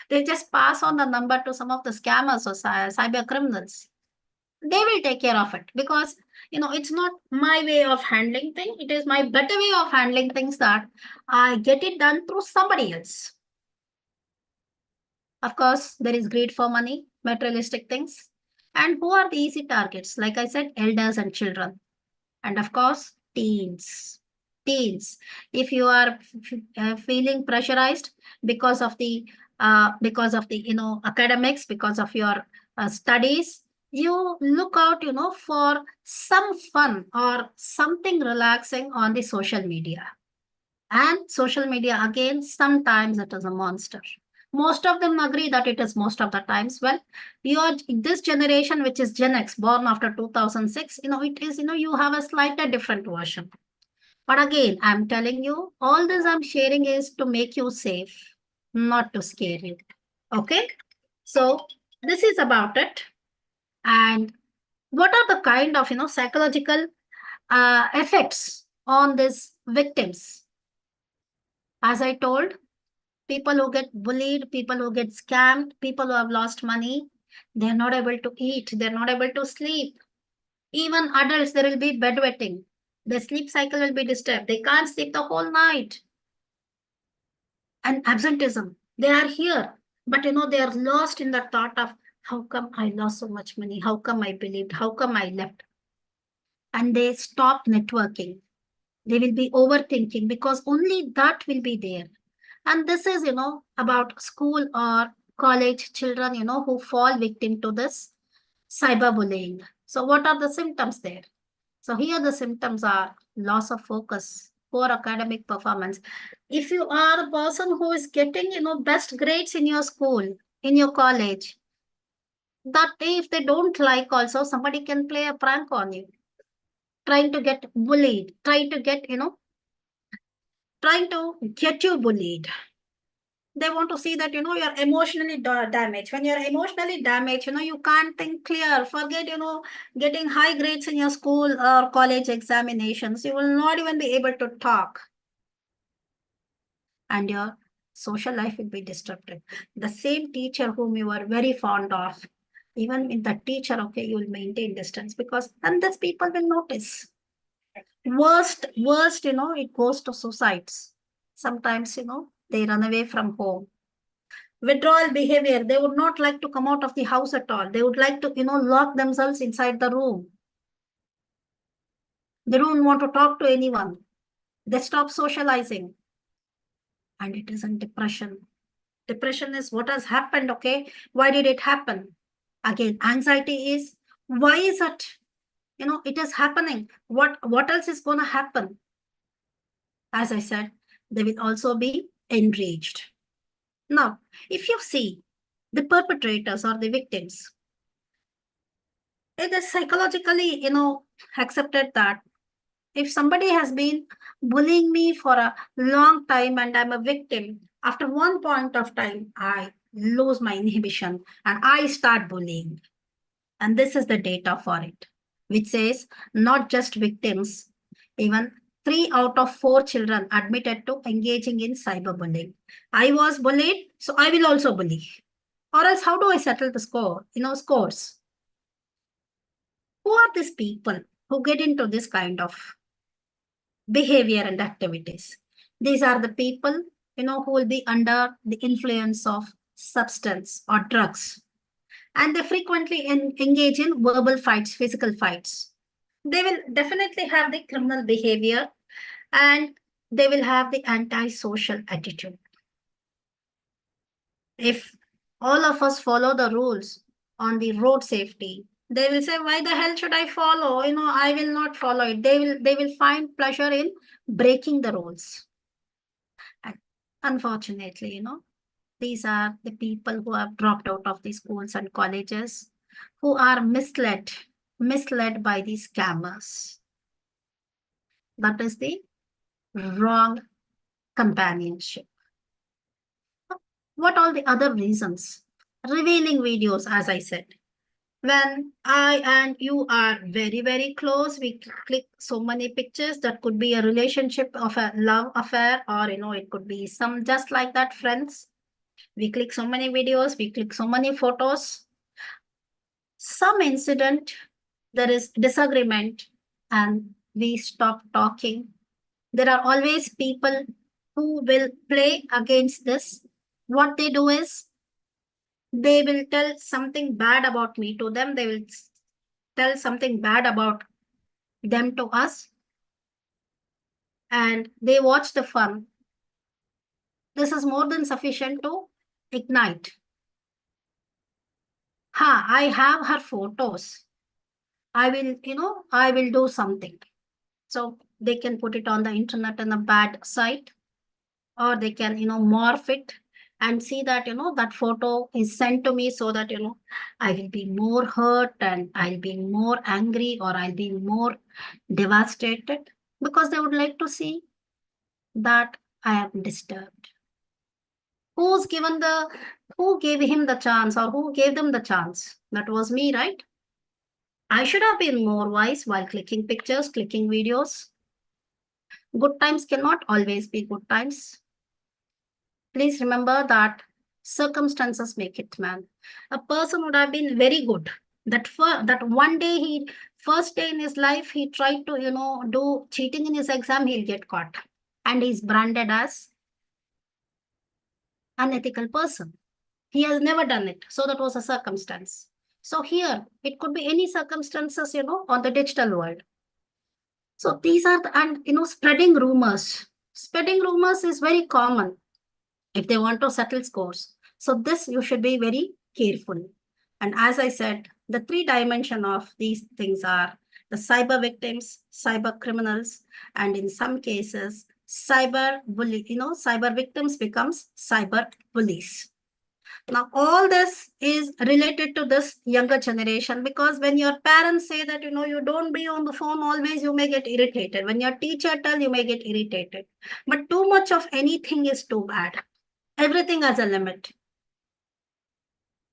they just pass on the number to some of the scammers or cyber criminals. They will take care of it, because, it's not my way of handling things. It is my better way of handling things, that I get it done through somebody else. Of course, there is greed for money, materialistic things. And who are the easy targets? Like I said, elders and children. And of course, teens. If you are feeling pressurized because of the academics, because of your studies, you look out, for some fun or something relaxing on the social media. And social media, again, sometimes it is a monster. Most of them agree that it is most of the times. Well, this generation, which is Gen X, born after 2006, it is, you have a slightly different version. But again, I'm telling you, all this I'm sharing is to make you safe, not to scare you. Okay? So this is about it. And what are the kind of, psychological effects on these victims? As I told, people who get bullied, people who get scammed, people who have lost money, they're not able to eat, they're not able to sleep. Even adults, there will be bedwetting. The sleep cycle will be disturbed. They can't sleep the whole night. And absenteeism, they are here, but they are lost in the thought of how come I lost so much money? How come I believed? How come I left? And they stop networking. They will be overthinking because only that will be there. And this is, about school or college children, who fall victim to this cyberbullying. So what are the symptoms there? So here the symptoms are loss of focus, poor academic performance. If you are a person who is getting, best grades in your school, in your college, that day if they don't like also, somebody can play a prank on you, trying to get bullied, trying to get you bullied. They want to see that, you're emotionally damaged. When you're emotionally damaged, you can't think clear. Forget, getting high grades in your school or college examinations. You will not even be able to talk. And your social life will be disrupted. The same teacher whom you are very fond of, even with the teacher, okay, you will maintain distance because then these people will notice. Worst, it goes to suicides. Sometimes, they run away from home. Withdrawal behavior, they would not like to come out of the house at all. They would like to, lock themselves inside the room. They don't want to talk to anyone. They stop socializing. And it isn't depression. Depression is what has happened, okay? Why did it happen? Again, anxiety is, why is it? It is happening. What else is going to happen? As I said, they will also be enraged. Now, if you see the perpetrators or the victims, it is psychologically, accepted that if somebody has been bullying me for a long time and I'm a victim, after one point of time, I lose my inhibition and I start bullying. And this is the data for it, which says not just victims, even 3 out of 4 children admitted to engaging in cyberbullying. I was bullied, so I will also bully. Or else, how do I settle the score? Scores. Who are these people who get into this kind of behavior and activities? These are the people, who will be under the influence of substance or drugs. And they frequently engage in verbal fights, physical fights. They will definitely have the criminal behavior and they will have the antisocial attitude. If all of us follow the rules on the road safety, they will say, why the hell should I follow? I will not follow it. They will find pleasure in breaking the rules. And unfortunately, these are the people who have dropped out of the schools and colleges, who are misled by these scammers. That is the wrong companionship. What all the other reasons? Revealing videos, as I said. When I and you are very, very close, we click so many pictures. That could be a relationship of a love affair, or it could be some just like that, friends. We click so many videos, we click so many photos. Some incident, there is disagreement, and we stop talking. There are always people who will play against this. What they do is, they will tell something bad about me to them. They will tell something bad about them to us. And they watch the fun. This is more than sufficient to ignite. I have her photos. I will do something. So they can put it on the internet in a bad site, or they can, morph it and see that, that photo is sent to me so that, I will be more hurt and I'll be more angry or I'll be more devastated. because they would like to see that I am disturbed. Who gave him the chance, or who gave them the chance? That was me, right? I should have been more wise while clicking pictures, clicking videos. Good times cannot always be good times. Please remember that circumstances make it, man. A person would have been very good. That one day first day in his life, he tried to, do cheating in his exam, he'll get caught. And he's branded as unethical person. He has never done it. So that was a circumstance. So here, it could be any circumstances, on the digital world. So these are, spreading rumors. Spreading rumors is very common if they want to settle scores. So this you should be very careful. And as I said, the 3 dimension of these things are the cyber victims, cyber criminals, and in some cases, cyber victims becomes cyber bullies. Now, all this is related to this younger generation, because when your parents say that, you don't be on the phone always, you may get irritated. When your teacher tells, you may get irritated. But too much of anything is too bad. Everything has a limit.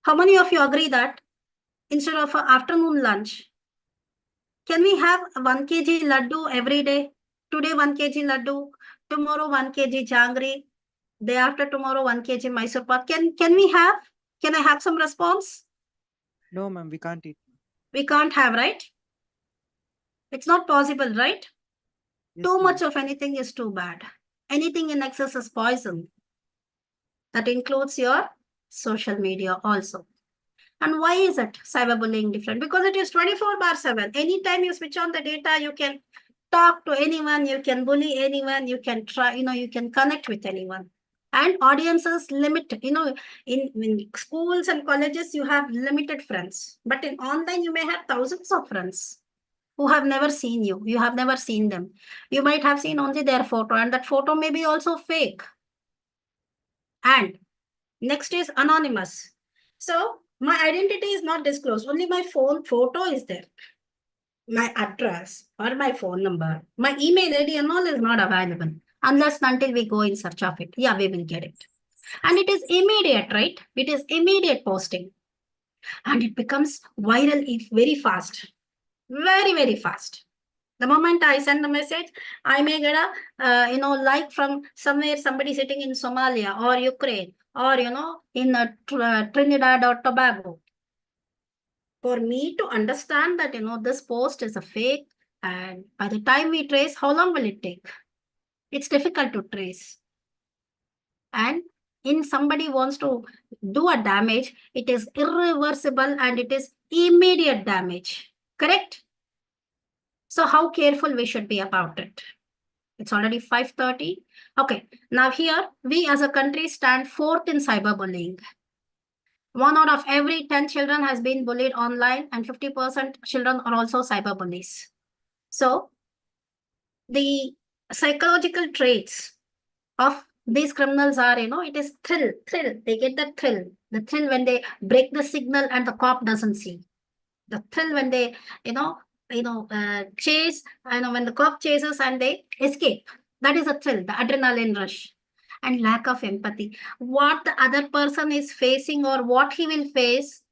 How many of you agree that instead of an afternoon lunch, can we have 1 kg laddu every day? Today 1 kg laddu, tomorrow 1 kg jangri, day after tomorrow 1 kg Mysore pak. Can I have some response? No, ma'am, we can't eat. We can't have, right? It's not possible, right? Yes, Too ma'am. much of anything is too bad. Anything in excess is poison. That includes your social media also. And why is it cyberbullying different? Because it is 24/7. Anytime you switch on the data, you can talk to anyone, you can bully anyone, you can try, you can connect with anyone. And audiences limit, in schools and colleges, you have limited friends. But in online, you may have thousands of friends who have never seen you. You have never seen them. You might have seen only their photo, and that photo may be also fake. And next is anonymous. So my identity is not disclosed. Only my phone photo is there. My address or my phone number, my email ID and all is not available unless until we go in search of it. Yeah, we will get it. And it is immediate, right? It is immediate posting. And it becomes viral very fast. Very, very fast. The moment I send the message, I may get a, like from somewhere, somebody sitting in Somalia or Ukraine or, in Trinidad or Tobago. For me to understand that, this post is a fake, and by the time we trace, how long will it take? It's difficult to trace. And in somebody wants to do a damage, it is irreversible and it is immediate damage. Correct? So how careful we should be about it? It's already 5:30. Okay, now here we as a country stand 4th in cyberbullying. 1 out of every 10 children has been bullied online, and 50% children are also cyberbullies. So the psychological traits of these criminals are, it is thrill. They get the thrill when they break the signal and the cop doesn't see. The thrill when they, chase, when the cop chases and they escape. That is a thrill, the adrenaline rush. And lack of empathy. What the other person is facing or what he will face,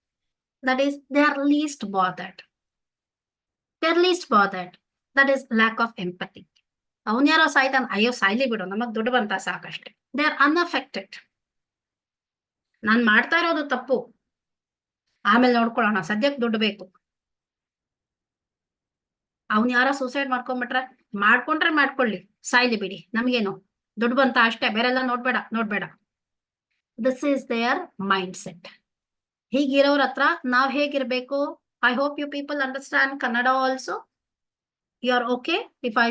that is, they are least bothered. They're least bothered. That is lack of empathy. ಅವನ್ಯಾರೋ ಸಾಯ್ತಾನ, ಅಯ್ಯೋ ಸಾಯ್ಲಿ ಬಿಡು, ನಮಗ್ ದುಡ್ಡು ಬಂತ ಸಾಕಷ್ಟೆ. They are unaffected. ನಾನ್ ಮಾಡ್ತಾ ಇರೋದು ತಪ್ಪು, ಆಮೇಲೆ ನೋಡ್ಕೊಳ್ಳೋಣ, ಸದ್ಯಕ್ಕೆ ದುಡ್ಡು ಬೇಕು. ಅವನ್ ಯಾರೋ ಸೂಸೈಡ್ ಮಾಡ್ಕೊಂಡ್ರೆ ಮಾಡ್ಕೊಳ್ಳಿ, ಸಾಯ್ಲಿ ಬಿಡಿ, ನಮ್ಗೇನು, ದುಡ್ಡು ಬಂತ ಅಷ್ಟೇ, ಬೇರೆಲ್ಲ ನೋಡ್ಬೇಡ. This is their mind set. ಹೀಗಿರೋರ ಹತ್ರ ನಾವ್ ಹೇಗಿರ್ಬೇಕು? I hope you people understand Kannada also. You are okay if I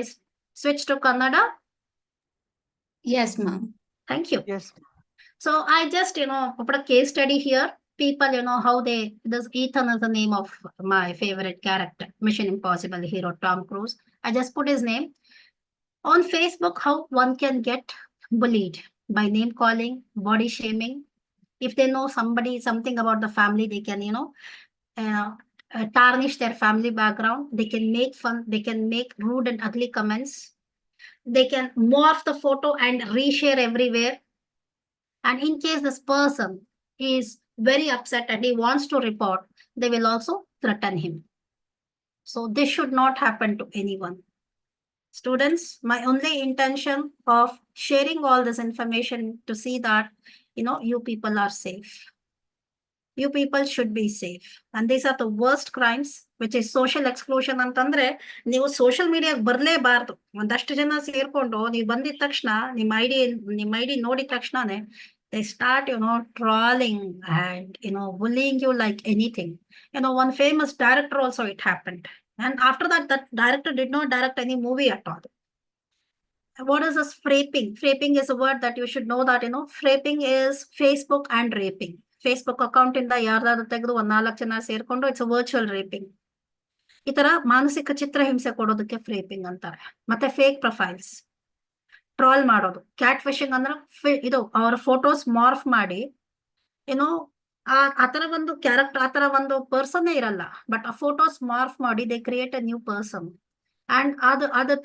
switch to Kannada? Yes, ma'am. Thank you. Yes. So I just, put a case study here. People, how this Ethan is the name of my favorite character, Mission Impossible hero, Tom Cruise. I just put his name. On Facebook, how one can get bullied by name calling, body shaming. If they know something about the family, they can, tarnish their family background. They can make fun. They can make rude and ugly comments. They can morph the photo and reshare everywhere. And in case this person is very upset and he wants to report, they will also threaten him. So this should not happen to anyone. Students, my only intention of sharing all this information to see that, you people are safe. You people should be safe. And these are the worst crimes, which is social exclusion ಅಂತಂದ್ರೆ ನೀವು social ಮೀಡಿಯಾಗೆ ಬರಲೇಬಾರ್ದು. ಒಂದಷ್ಟು ಜನ ಸೇರ್ಕೊಂಡು ನೀವು ಬಂದಿದ ತಕ್ಷಣ ನಿಮ್ಮ ID ನೋಡಿದ ತಕ್ಷಣನೇ they start, trolling and, bullying you like anything. One famous director also it happened. And after that director did not direct any movie at all. What is this fraping? Fraping is a word that you should know that, fraping is Facebook and raping. Facebook account ಇಂದ ಯಾರ್ದಾದ್ರು ತೆಗೆದು 4 ಜನ ಸೇರ್ಕೊಂಡು it's virtual ರೇಪಿಂಗ್. ಈ ತರ ಮಾನಸಿಕ ಚಿತ್ರ ಹಿಂಸೆ ಕೊಡೋದಕ್ಕೆ ಫ್ರೇಪಿಂಗ್ ಅಂತಾರೆ. ಮತ್ತೆ ಫೇಕ್ ಪ್ರೊಫೈಲ್ಸ್, ಟ್ರಾಲ್ ಮಾಡೋದು. ಕ್ಯಾಟ್ ಫಿಶಿಂಗ್ ಅಂದ್ರೆ ಇದು ಅವರ ಫೋಟೋಸ್ ಮಾರ್ಫ್ ಮಾಡಿ ಆತರ ಒಂದು ಕ್ಯಾರೆಕ್ಟರ್, ಆತರ ಒಂದು ಪರ್ಸನ್ನೇ ಇರಲ್ಲ, ಬಟ್ ಆ ಫೋಟೋಸ್ ಮಾರ್ಫ್ ಮಾಡಿ they create a new person and ಅದು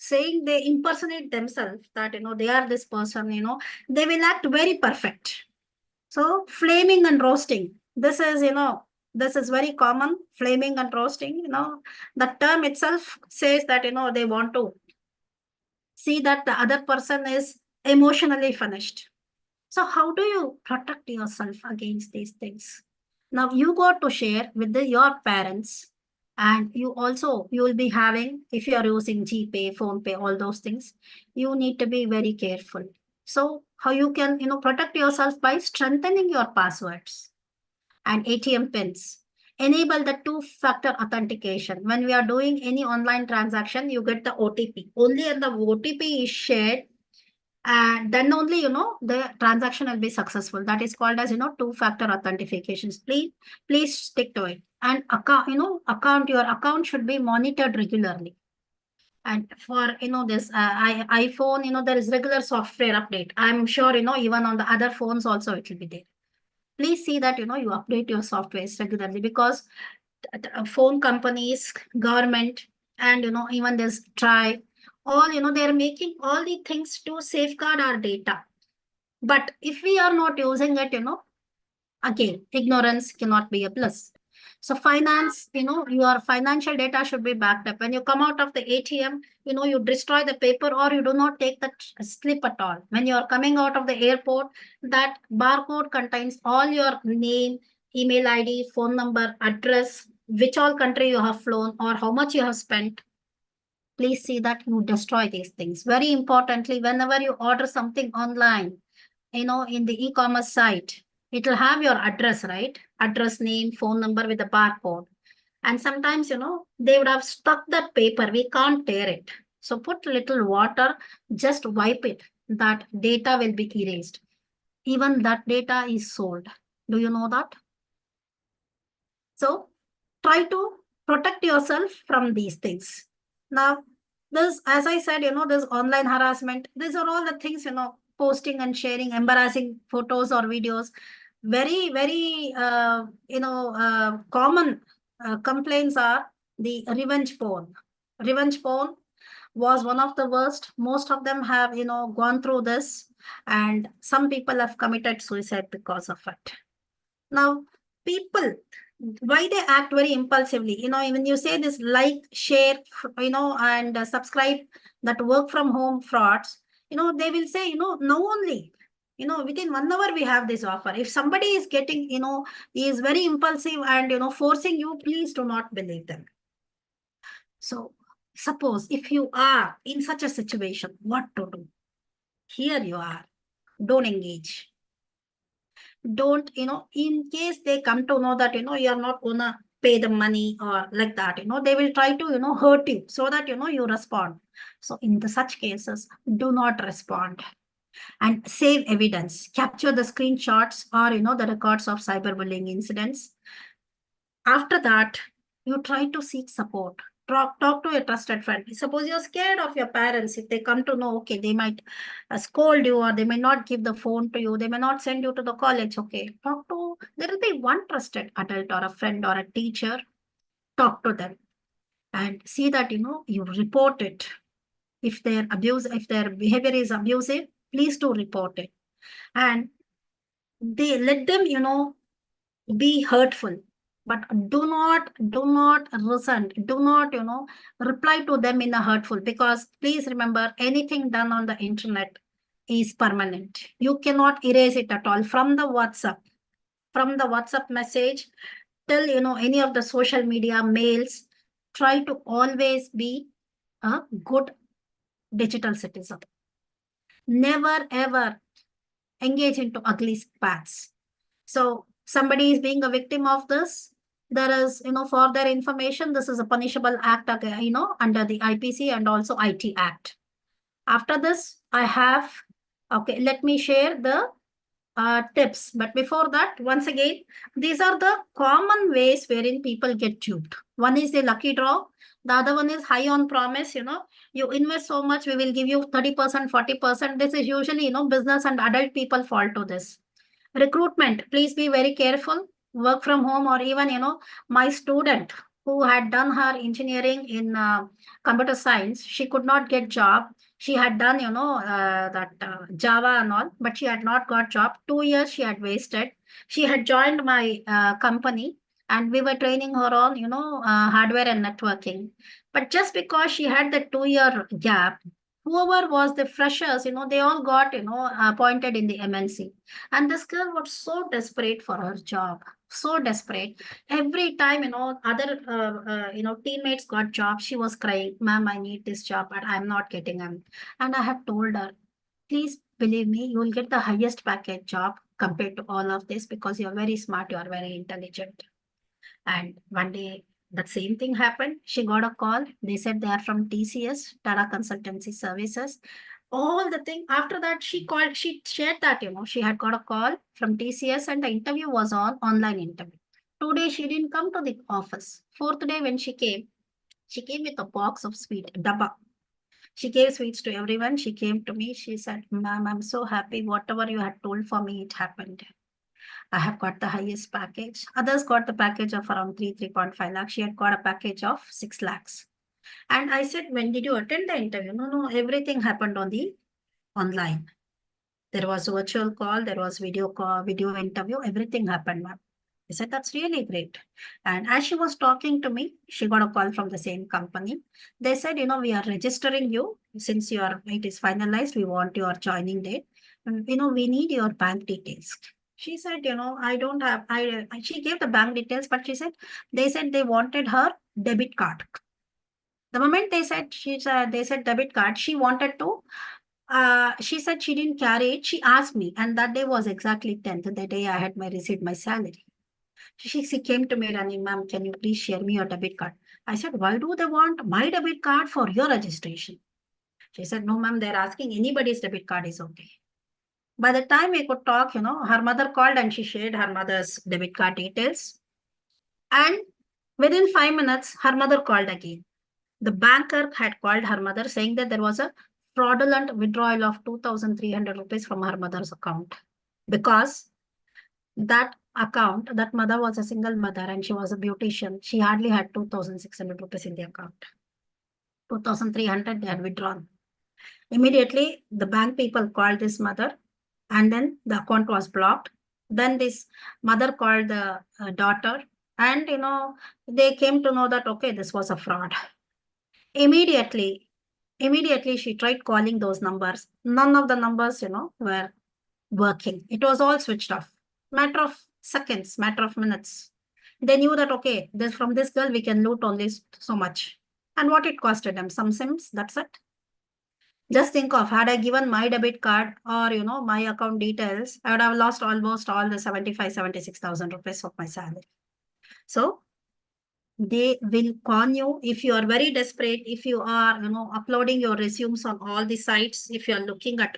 saying they impersonate themselves that they are this person, they will act very perfect. So flaming and roasting, this is very common. Flaming and roasting, the term itself says that they want to see that the other person is emotionally finished. So how do you protect yourself against these things? Now you got to share with your parents, and you will be having, if you are using GPay, PhonePe, all those things, you need to be very careful. So how you can, protect yourself by strengthening your passwords and ATM pins. Enable the 2-factor authentication. When we are doing any online transaction, you get the OTP. Only when the OTP is shared, and then only, the transaction will be successful. That is called as, 2-factor authentications. Please stick to it. And your account should be monitored regularly. And for, this iPhone, there is regular software update. I'm sure, even on the other phones also, it will be there. Please see that, you update your softwares regularly, because phone companies, government, and, even this tribe, all, they're making all the things to safeguard our data. But if we are not using it, again, ignorance cannot be a bliss. So finance, your financial data should be backed up. When you come out of the ATM, you destroy the paper, or you do not take that slip at all. When you are coming out of the airport, that barcode contains all your name, email ID, phone number, address, which all country you have flown, or how much you have spent. Please see that you destroy these things. Very importantly, whenever you order something online, in the e-commerce site, it will have your address, right? Address, name, phone number with a barcode. And sometimes, they would have stuck that paper. We can't tear it. So put little water, just wipe it. That data will be erased. Even that data is sold. Do you know that? So try to protect yourself from these things. Now, this, as I said, this online harassment, these are all the things, posting and sharing embarrassing photos or videos. Very, very, common complaints are the revenge porn. Revenge porn was one of the worst. Most of them have, gone through this, and some people have committed suicide because of it. Now, people, why they act very impulsively, when you say this like, share, and subscribe, that work from home frauds, they will say, no only, within 1 hour we have this offer. If somebody is getting, he is very impulsive and, forcing you, please do not believe them. So suppose if you are in such a situation, what to do? Here you are. Don't engage. Don't, in case they come to know that, you are not gonna pay the money or like that, they will try to, hurt you so that, you respond. So in such cases, do not respond. And save evidence. Capture the screenshots or, the records of cyberbullying incidents. After that, you try to seek support. Talk to a trusted friend. Suppose you're scared of your parents. If they come to know, okay, they might scold you, or they may not give the phone to you. They may not send you to the college. Okay, there will be one trusted adult or a friend or a teacher. Talk to them and see that, you report it. If their behavior is abusive, please do report it. And they let them, be hurtful, but do not resent, do not, reply to them in a hurtful, because please remember, anything done on the internet is permanent. You cannot erase it at all. From the WhatsApp message till, any of the social media mails, try to always be a good digital citizen. Never ever engage into ugly paths. So somebody is being a victim of this. There is, for their information, this is a punishable act, under the IPC and also IT Act. After this, let me share the tips. But before that, once again, these are the common ways wherein people get duped. One is the lucky draw. The other one is high on promise. You invest so much, we will give you 30%, 40%. This is usually, business and adult people fall to this. Recruitment, please be very careful. Work from home, or even, my student who had done her engineering in computer science, she could not get job. She had done, Java and all, but she had not got job. 2 years she had wasted. She had joined my company, and we were training her on, hardware and networking. But just because she had the 2-year gap, whoever was the freshers, they all got, appointed in the MNC. And this girl was so desperate for her job, so desperate. Every time, other, teammates got jobs, she was crying, "Ma'am, I need this job, but I'm not getting them." And I had told her, please believe me, you will get the highest package job compared to all of this, because you're very smart, you're very intelligent. And one day, that same thing happened. She got a call. They said they are from TCS, Tata Consultancy Services. All the thing. After that, she shared that, she had got a call from TCS, and the interview was online interview. 2 days, she didn't come to the office. 4th day, when she came with a box of sweet, dabba. She gave sweets to everyone. She came to me. She said, "Ma'am, I'm so happy. Whatever you had told for me, it happened. I have got the highest package." Others got the package of around 3.5 lakhs. She had got a package of 6 lakhs. And I said, "When did you attend the interview?" No, everything happened on the online. There was a virtual call, there was video call, video interview, everything happened, ma'am. I said, "That's really great." And as she was talking to me, she got a call from the same company. They said, "We are registering you. Since it is finalized, we want your joining date. We need your bank details." She said, "I don't have," she gave the bank details, but they said they wanted her debit card. The moment they said debit card, she wanted to, she said she didn't carry it. She asked me, and that day was exactly 10th, the day I had received my salary. She came to me running, "Ma'am, can you please share me your debit card?" I said, "Why do they want my debit card for your registration?" She said, "No, ma'am, they're asking anybody's debit card is okay." By the time we could talk, her mother called and she shared her mother's debit card details. And within 5 minutes, her mother called again. The banker had called her mother saying that there was a fraudulent withdrawal of 2,300 rupees from her mother's account, because that mother was a single mother and she was a beautician. She hardly had 2,600 rupees in the account. 2,300 they had withdrawn. Immediately, the bank people called this mother, and then the account was blocked. Then this mother called the daughter, and they came to know that, okay, this was a fraud. Immediately she tried calling those numbers. None of the numbers, were working. It was all switched off. Matter of seconds, matter of minutes. They knew that, okay, from this girl, we can loot only so much. And what it costed them? Some SIMs, that's it. Just think of, had I given my debit card or, my account details, I would have lost almost all the 76,000 rupees of my salary. So they will con you if you are very desperate, if you are, uploading your resumes on all the sites, if you are looking at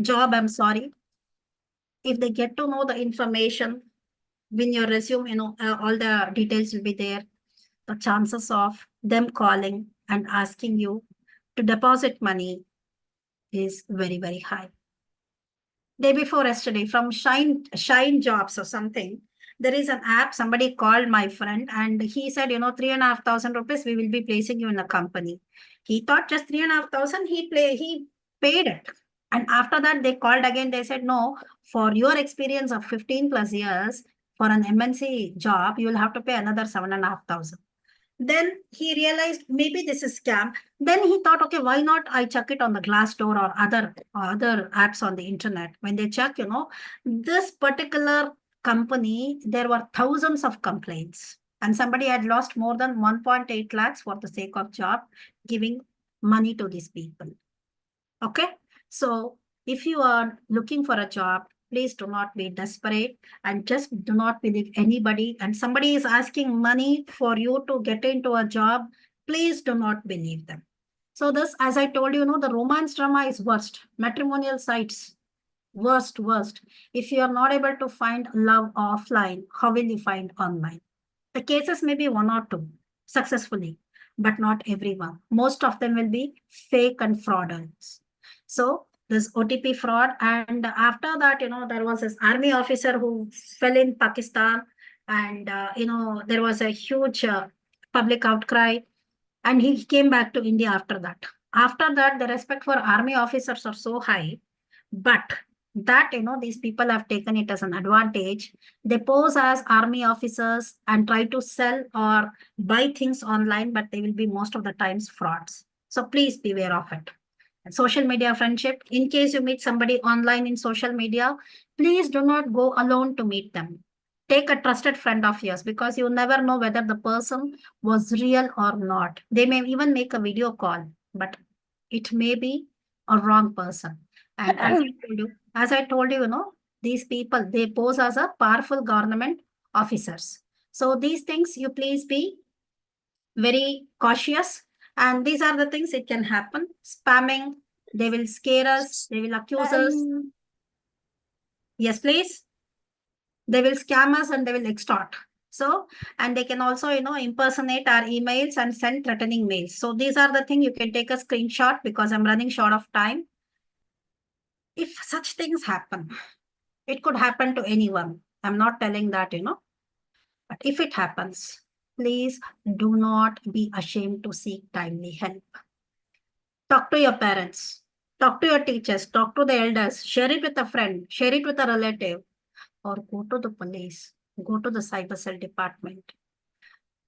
job, I'm sorry. If they get to know the information, when your resume, all the details will be there. the chances of them calling and asking you to deposit money is very, very high. Day before yesterday, from Shine Jobs or something, there is an app. Somebody called my friend and he said, 3,500 rupees, we will be placing you in a company. He thought just 3,500, he paid it. And after that, they called again. They said, no, for your experience of 15 plus years for an MNC job, you will have to pay another 7,500. Then he realized maybe this is scam. Then he thought, okay, why not I check it on the Glassdoor or other apps on the internet. When they check, this particular company, there were thousands of complaints. And somebody had lost more than 1.8 lakhs for the sake of job, giving money to these people. Okay. So if you are looking for a job, please do not be desperate and just do not believe anybody. And somebody is asking money for you to get into a job, please do not believe them. So this, as I told you, the romance drama is worst. Matrimonial sites, worst. If you are not able to find love offline, how will you find online? The cases may be 1 or 2 successfully, but not everyone. Most of them will be fake and fraudulent. So this OTP fraud, and after that, there was this army officer who fell in Pakistan, and there was a huge public outcry, and he came back to India after that. After that, the respect for army officers are so high, but that these people have taken it as an advantage. They pose as army officers and try to sell or buy things online, but they will be most of the times frauds. So please beware of it. Social media friendship, in case you meet somebody online in social media, please do not go alone to meet them. Take a trusted friend of yours, because you never know whether the person was real or not. They may even make a video call, but it may be a wrong person. And as I told you, these people, they pose as a powerful government officers. So these things, you please be very cautious. And these are the things it can happen. Spamming, they will scare us, they will accuse us. Yes, please. They will scam us and they will extort. So, and they can also, impersonate our emails and send threatening mails. So these are the things you can take a screenshot, because I'm running short of time. If such things happen, it could happen to anyone. I'm not telling that, but if it happens, please do not be ashamed to seek timely help. Talk to your parents, talk to your teachers, talk to the elders, share it with a friend, share it with a relative, or go to the police, go to the cyber cell department.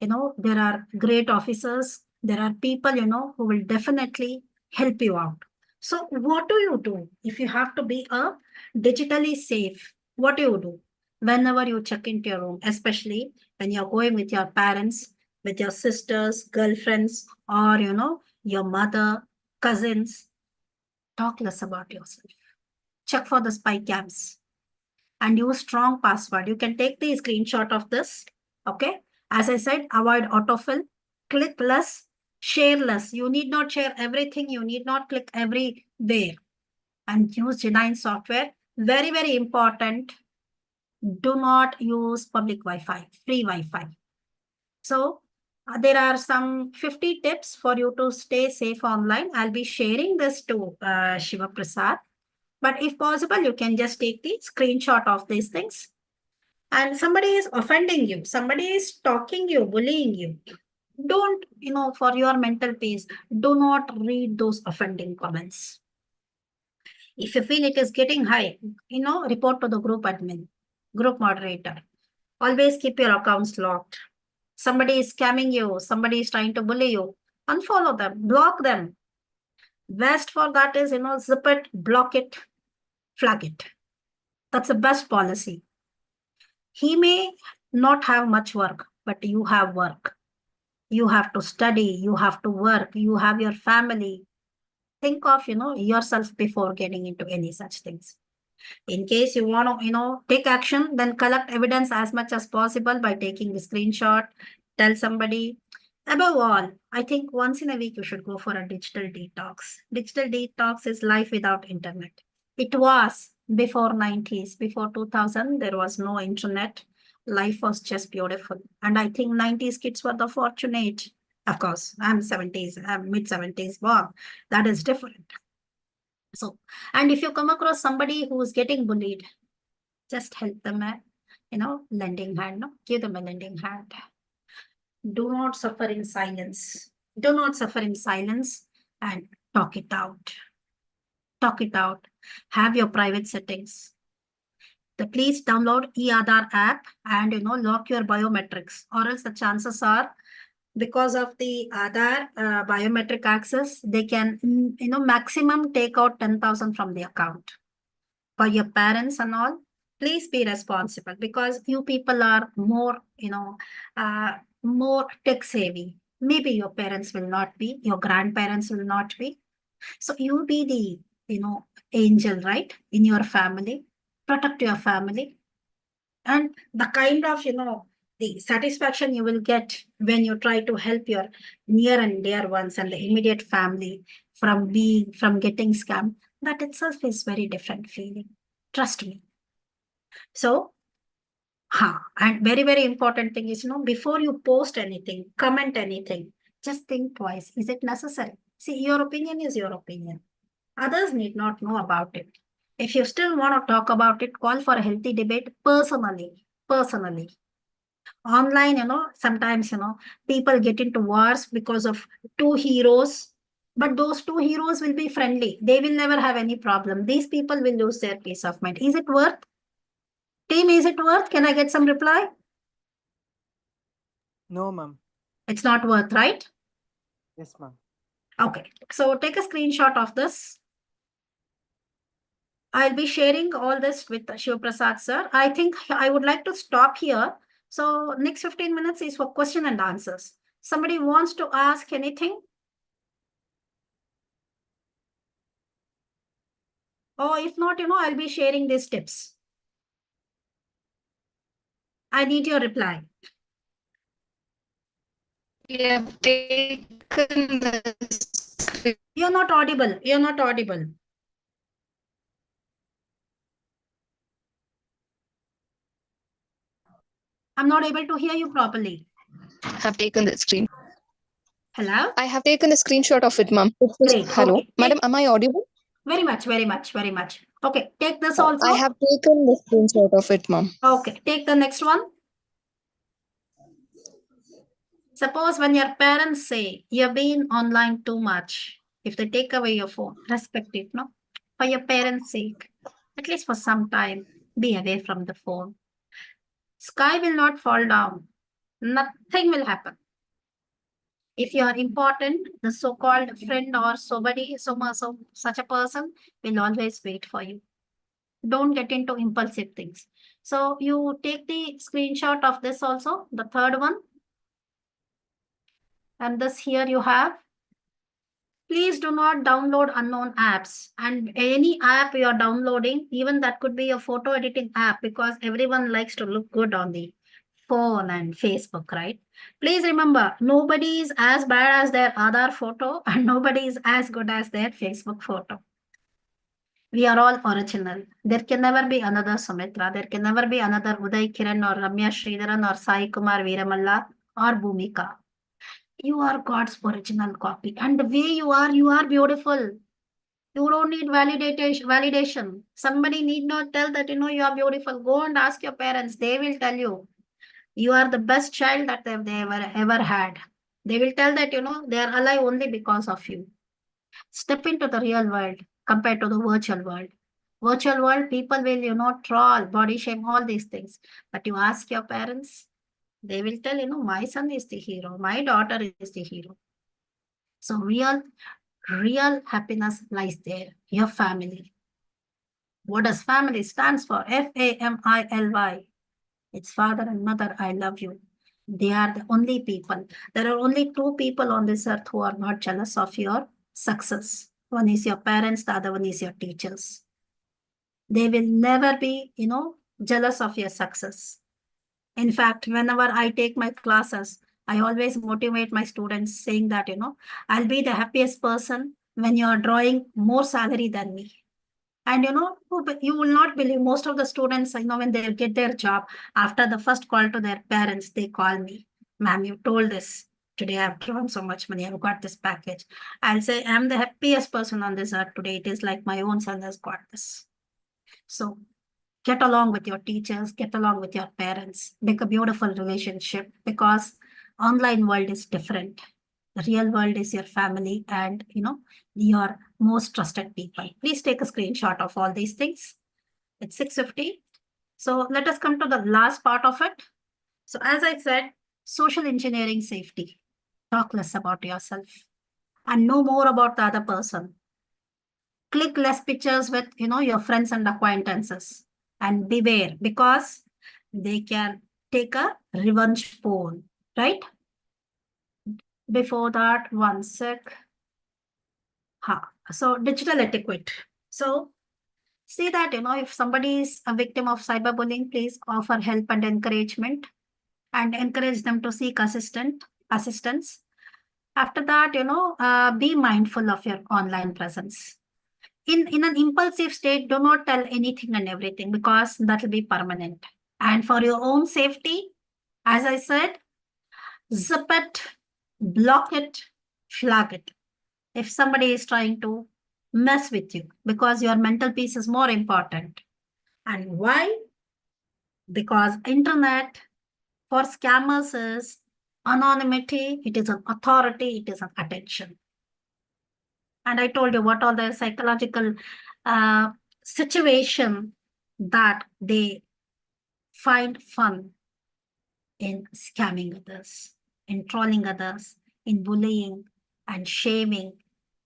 There are great officers, there are people, who will definitely help you out. So what do you do if you have to be digitally safe? What do you do? Whenever you check into your room, especially when you're going with your parents, with your sisters, girlfriends, or, your mother, cousins, talk less about yourself. Check for the spy cams and use strong password. You can take the screenshot of this. Okay. As I said, avoid autofill, click less, share less. You need not share everything. You need not click everywhere, and use genuine software. Very, very important. Do not use public Wi-Fi, free Wi-Fi. So there are some 50 tips for you to stay safe online. I'll be sharing this to Shiva Prasad. But if possible, you can just take the screenshot of these things. And somebody is offending you, somebody is stalking you, bullying you. Don't, for your mental peace, do not read those offending comments. If you feel it is getting high, report to the group admin, group moderator. Always keep your accounts locked. Somebody is scamming you, somebody is trying to bully you, unfollow them, block them. Best for that is, zip it, block it, flag it. That's the best policy. He may not have much work, but you have work. You have to study, you have to work, you have your family. Think of, yourself before getting into any such things. In case you want to, take action, then collect evidence as much as possible by taking the screenshot, tell somebody. Above all, I think once in a week, you should go for a digital detox. Digital detox is life without internet. It was before 90s, before 2000, there was no internet. life was just beautiful. And I think 90s kids were the fortunate. Of course, I'm mid 70s born. That is different. So, and if you come across somebody who is getting bullied, just help them, lending hand, no? Give them a lending hand. Do not suffer in silence. Do not suffer in silence and talk it out. Talk it out. Have your private settings. Please download eAadhaar app and lock your biometrics, or else the chances are, because of the Aadhaar biometric access, they can maximum take out 10,000 from the account. For your parents and all, please be responsible, because you people are more more tech savvy. Maybe your parents will not be, your grandparents will not be. So you be the angel, right, in your family. Protect your family. And the kind of the satisfaction you will get when you try to help your near and dear ones and the immediate family from getting scammed, that itself is very different feeling. Trust me. So and very, very important thing is, before you post anything, comment anything, just think twice. Is it necessary? See, your opinion is your opinion. Others need not know about it. If you still want to talk about it, call for a healthy debate personally. Online, sometimes, people get into wars because of two heroes, but those two heroes will be friendly. They will never have any problem. These people will lose their peace of mind. Is it worth? Team, is it worth? Can I get some reply? No, ma'am. It's not worth, right? Yes, ma'am. Okay, so take a screenshot of this. I'll be sharing all this with Shiv Prasad sir. I think I would like to stop here. So next 15 minutes is for question and answers. Somebody wants to ask anything? Or if not, I'll be sharing these tips. I need your reply. We have taken this. You're not audible. You're not audible. I'm not able to hear you properly. Have taken the screen. Hello? I have taken a screenshot of it, ma'am. Great. Hello, Okay. madam. Am I audible? Very much. Okay, take this also. I have taken the screenshot of it, ma'am. Okay, take the next one. Suppose when your parents say you've been online too much, if they take away your phone, respect it, no? For your parents' sake, at least for some time, be away from the phone. Sky will not fall down. Nothing will happen. If you are important, the so-called friend or such a person will always wait for you. Don't get into impulsive things. So you take the screenshot of this also, the third one. And this here you have. Please do not download unknown apps. And any app you are downloading, even that could be a photo editing app, because everyone likes to look good on the phone and Facebook, right? Please remember, nobody is as bad as their Aadhaar photo and nobody is as good as their Facebook photo. We are all original. There can never be another Sumitra. There can never be another Uday Kiran or Ramya Sridharan or Sai Kumar Veeramalla or Bhumika. You are God's original copy. And the way you are beautiful. You don't need validation. Somebody need not tell that, you are beautiful. Go and ask your parents. They will tell you. You are the best child that they ever had. They will tell that, they are alive only because of you. Step into the real world compared to the virtual world. Virtual world, people will, troll, body shame, all these things. But you ask your parents, they will tell, my son is the hero, my daughter is the hero. So real happiness lies there, your family. What does family stands for? Family. It's father and mother, I love you. They are the only people. There are only two people on this earth who are not jealous of your success. One is your parents, the other one is your teachers. They will never be, jealous of your success. In fact, whenever I take my classes, I always motivate my students saying that, I'll be the happiest person when you're drawing more salary than me. And you will not believe, most of the students, when they get their job, after the first call to their parents, they call me, ma'am, you told this. Today I've drawn so much money, I've got this package. I'll say, I'm the happiest person on this earth today. It is like my own son has got this. So get along with your teachers, get along with your parents, make a beautiful relationship, because online world is different. The real world is your family and your most trusted people. Please take a screenshot of all these things. It's 6:50. So let us come to the last part of it. So as I said, social engineering safety. Talk less about yourself and know more about the other person. Click less pictures with your friends and acquaintances, and beware, because they can take a revenge porn, right? Before that, one sec. So digital etiquette. So see that, if somebody is a victim of cyberbullying, please offer help and encouragement, and encourage them to seek assistance. After that, be mindful of your online presence. In an impulsive state, do not tell anything and everything, because that will be permanent. And for your own safety, as I said, zip it, block it, flag it. If somebody is trying to mess with you, because your mental peace is more important. And why? Because internet for scammers is anonymity, it is an authority, it is an attention. And I told you what are the psychological situation that they find fun in scamming others, in trolling others, in bullying and shaming,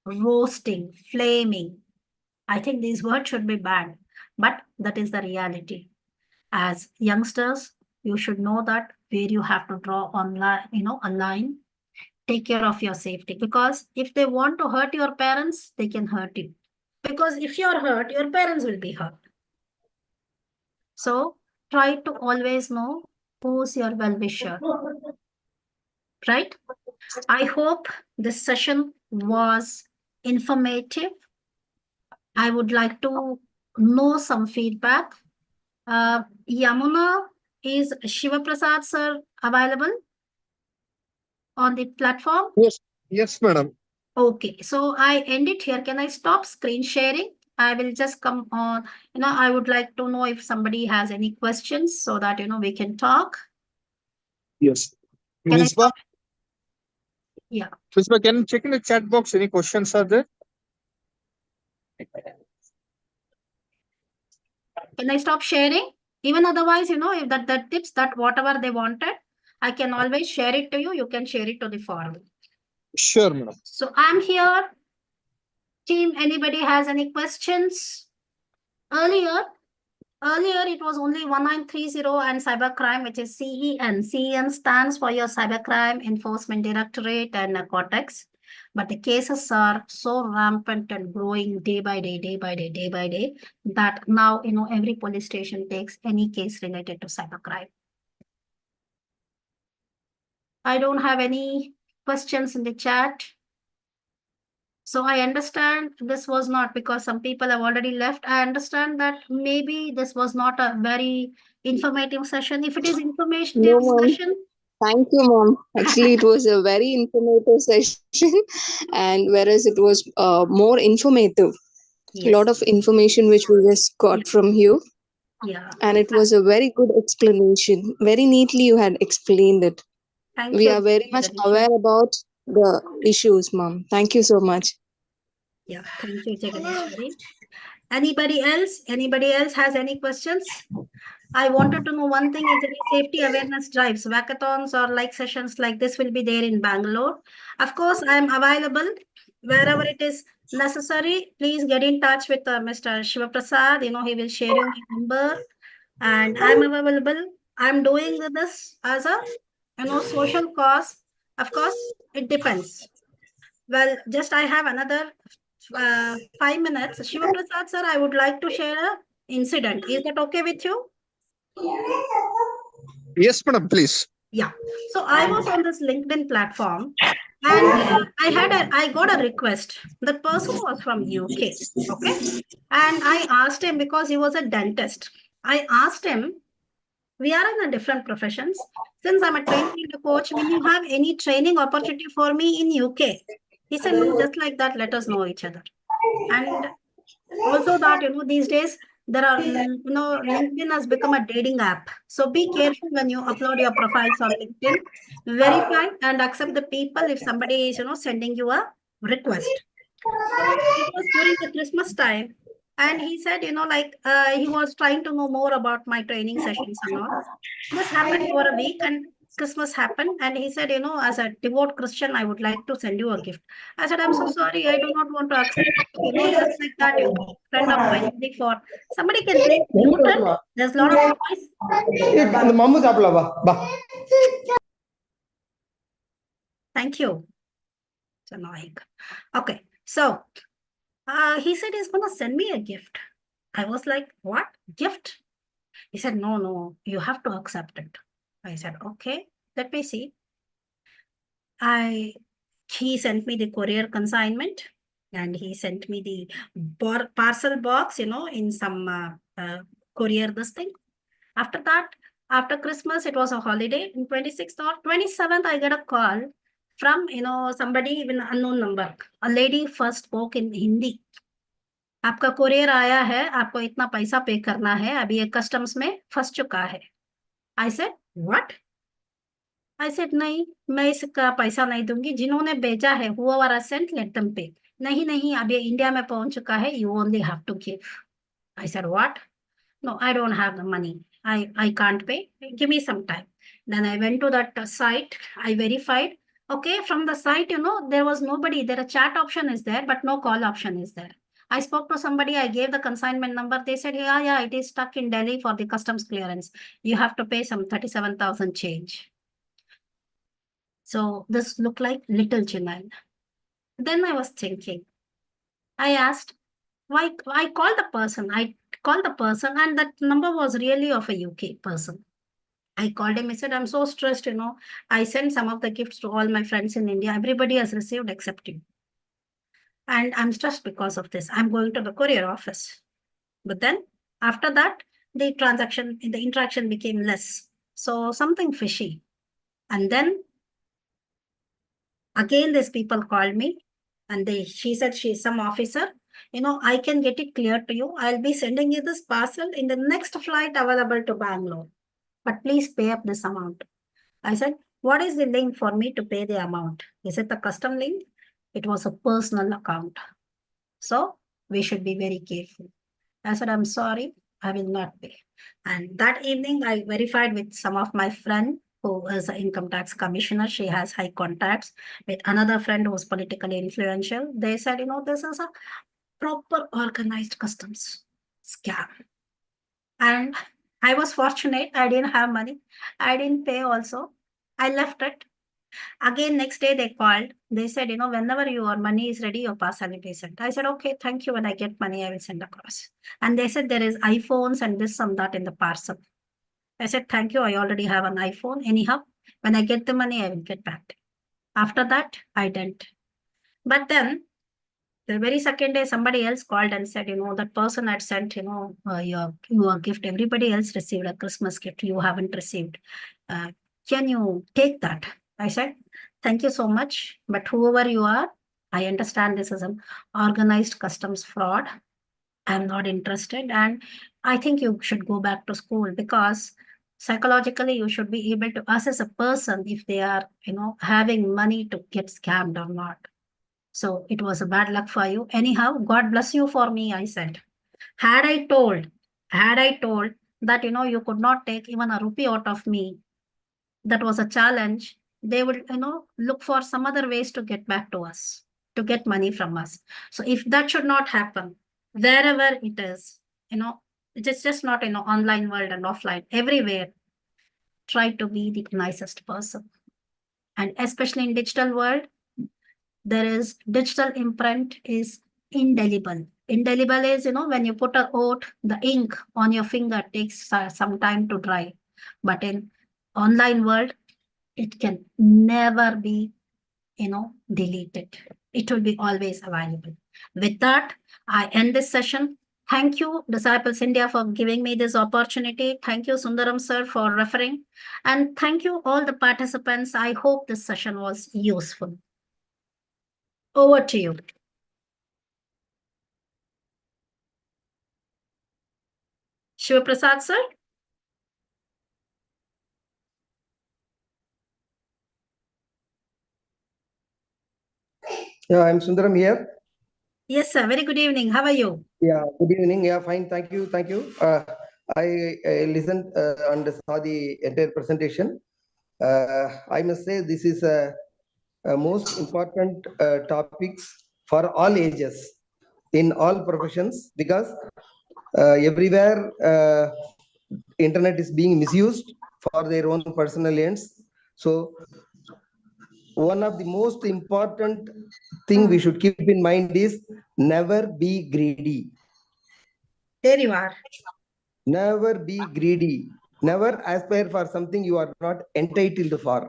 roasting, flaming. I think these words should be banned, but that is the reality. As youngsters, you should know that where you have to draw online, a line. Take care of your safety, because if they want to hurt your parents, they can hurt you. Because if you're hurt, your parents will be hurt. So try to always know who's your well-wisher, right? I hope this session was informative. I would like to know some feedback. Yamuna, is Shiva Prasad sir available on the platform? Yes, madam. Okay, so I end it here. Can I stop screen sharing? I will just come on. I would like to know if somebody has any questions, so that we can talk. Yes. Can I Misbah, stop? Yeah. Misbah, can you check in the chat box? Any questions are there? Can I stop sharing? Even otherwise, if that tips, that whatever they wanted, I can always share it to you. You can share it to the forum. Sure, madam. So I'm here. Team, anybody has any questions? Earlier it was only 1930 and cybercrime, which is CEN. CEN stands for your Cybercrime Enforcement Directorate and Narcotics. But the cases are so rampant and growing day by day, that now, every police station takes any case related to cybercrime. I don't have any questions in the chat. So I understand this was not, because some people have already left. I understand that maybe this was not a very informative session. If it is informative No, ma'am. session, Thank you, mom. Actually, it was a very informative session, and whereas it was more informative, a lot of information which we just got from you, yeah. and it was a very good explanation. Very neatly you had explained it. Thank We you. are very much aware about the issues, mom. Thank you so much. Yeah, thank you, Jaganeshwari. Anybody else? Anybody else has any questions? I wanted to know one thing: is any safety awareness drives, hackathons, or like sessions like this will be there in Bangalore? Of course, I am available wherever it is necessary. Please get in touch with Mr. Shiva Prasad. He will share you my number, and I'm available. I'm doing this as a social cause. Of course, it depends. Well, just I have another 5 minutes. Shiva Prasad sir, I would like to share an incident. Is that okay with you? Yes, madam, please. Yeah. So I was on this LinkedIn platform, And I got a request. That person was from UK. Okay. And I asked him because he was a dentist. I asked him, we are in a different professions. Since I'm a training coach, will you have any training opportunity for me in UK? He said, no, just like that, let us know each other. And also that, these days, there are, LinkedIn has become a dating app. So be careful when you upload your profiles on LinkedIn. Verify and accept the people if somebody is, sending you a request. So it was during the Christmas time. And he said, he was trying to know more about my training sessions and all. This happened for a week and Christmas happened. And he said, as a devout Christian, I would like to send you a gift. I said, I'm so sorry. I do not want to accept, just like that, friend of mine. For somebody can please mute it. There's a lot of noise. Thank you. It's annoying. Okay. So he said he's going to send me a gift. I was like, what? Gift? He said, no, you have to accept it. I said, okay, let me see. He sent me the courier consignment and he sent me the parcel box, in some courier this thing. After that, after Christmas, it was a holiday. In 26th or 27th, I get a call from, somebody with an unknown number. A lady first spoke in Hindi. आपका courier आया है, आपको इतना पैसा पे करना है, अभी ये कस्टम्स में फंस चुका है. I said, what? I said, नहीं, मैं इसका पैसा नहीं दूंगी. जिन्होंने भेजा है, whoever has sent, let them pay. नहीं, अब ये इंडिया में पहुंच चुका है, you only have to give. I said, what? No, I don't have the money. I can't pay. Give me some time. Then I went to that site. I verified. Okay, from the site, there was nobody. There a chat option is there, but no call option is there. I spoke to somebody. I gave the consignment number. They said, yeah, it is stuck in Delhi for the customs clearance. You have to pay some 37,000 change. So this looked like little Chennai. Then I was thinking. I asked, why? I called the person. And that number was really of a UK person. I called him. He said, I'm so stressed, I sent some of the gifts to all my friends in India. Everybody has received except you. And I'm stressed because of this. I'm going to the courier office. But then after that, the interaction became less. So something fishy. And then again, these people called me and she said she's some officer. I can get it clear to you. I'll be sending you this parcel in the next flight available to Bangalore. But please pay up this amount. I said, what is the link for me to pay the amount? Is it the custom link? It was a personal account. So we should be very careful. I said, I'm sorry, I will not pay. And that evening, I verified with some of my friends who is an income tax commissioner. She has high contacts with another friend who was politically influential. They said, this is a proper organized customs scam. And I was fortunate. I didn't have money. I didn't pay also. I left it. Again, next day they called. They said, whenever your money is ready, your parcel will be sent. I said, okay, thank you. When I get money, I will send across. And they said there is iPhones and this and that in the parcel. I said, thank you. I already have an iPhone. Anyhow, when I get the money, I will get back. After that, I didn't. But then the very second day, somebody else called and said, that person had sent, your gift. Everybody else received a Christmas gift. You haven't received. Can you take that? I said, thank you so much. But whoever you are, I understand this is an organized customs fraud. I'm not interested. And I think you should go back to school because psychologically, you should be able to assess a person if they are, having money to get scammed or not. So it was a bad luck for you. Anyhow, God bless you for me, I said. Had I told that, you could not take even a rupee out of me, that was a challenge. They would, look for some other ways to get back to us, to get money from us. So if that should not happen, wherever it is, it's just not, online world and offline, everywhere, try to be the nicest person. And especially in digital world, there is digital imprint is indelible. Indelible is, when you put a oath, the ink on your finger takes some time to dry. But in online world, it can never be, delete it. It will be always available. With that, I end this session. Thank you, Disciples India, for giving me this opportunity. Thank you, Sundaram sir, for referring. And thank you, all the participants. I hope this session was useful. Over to you. Shiva Prasad sir? Yeah, I'm Sundaram here. Yes, sir. Very good evening. How are you? Yeah, good evening. Yeah, fine. Thank you. Thank you. I listened and saw the entire presentation. I must say this is a most important topics for all ages in all professions, because everywhere internet is being misused for their own personal ends. So one of the most important thing we should keep in mind is never be greedy. There you are. Never be greedy. Never aspire for something you are not entitled for.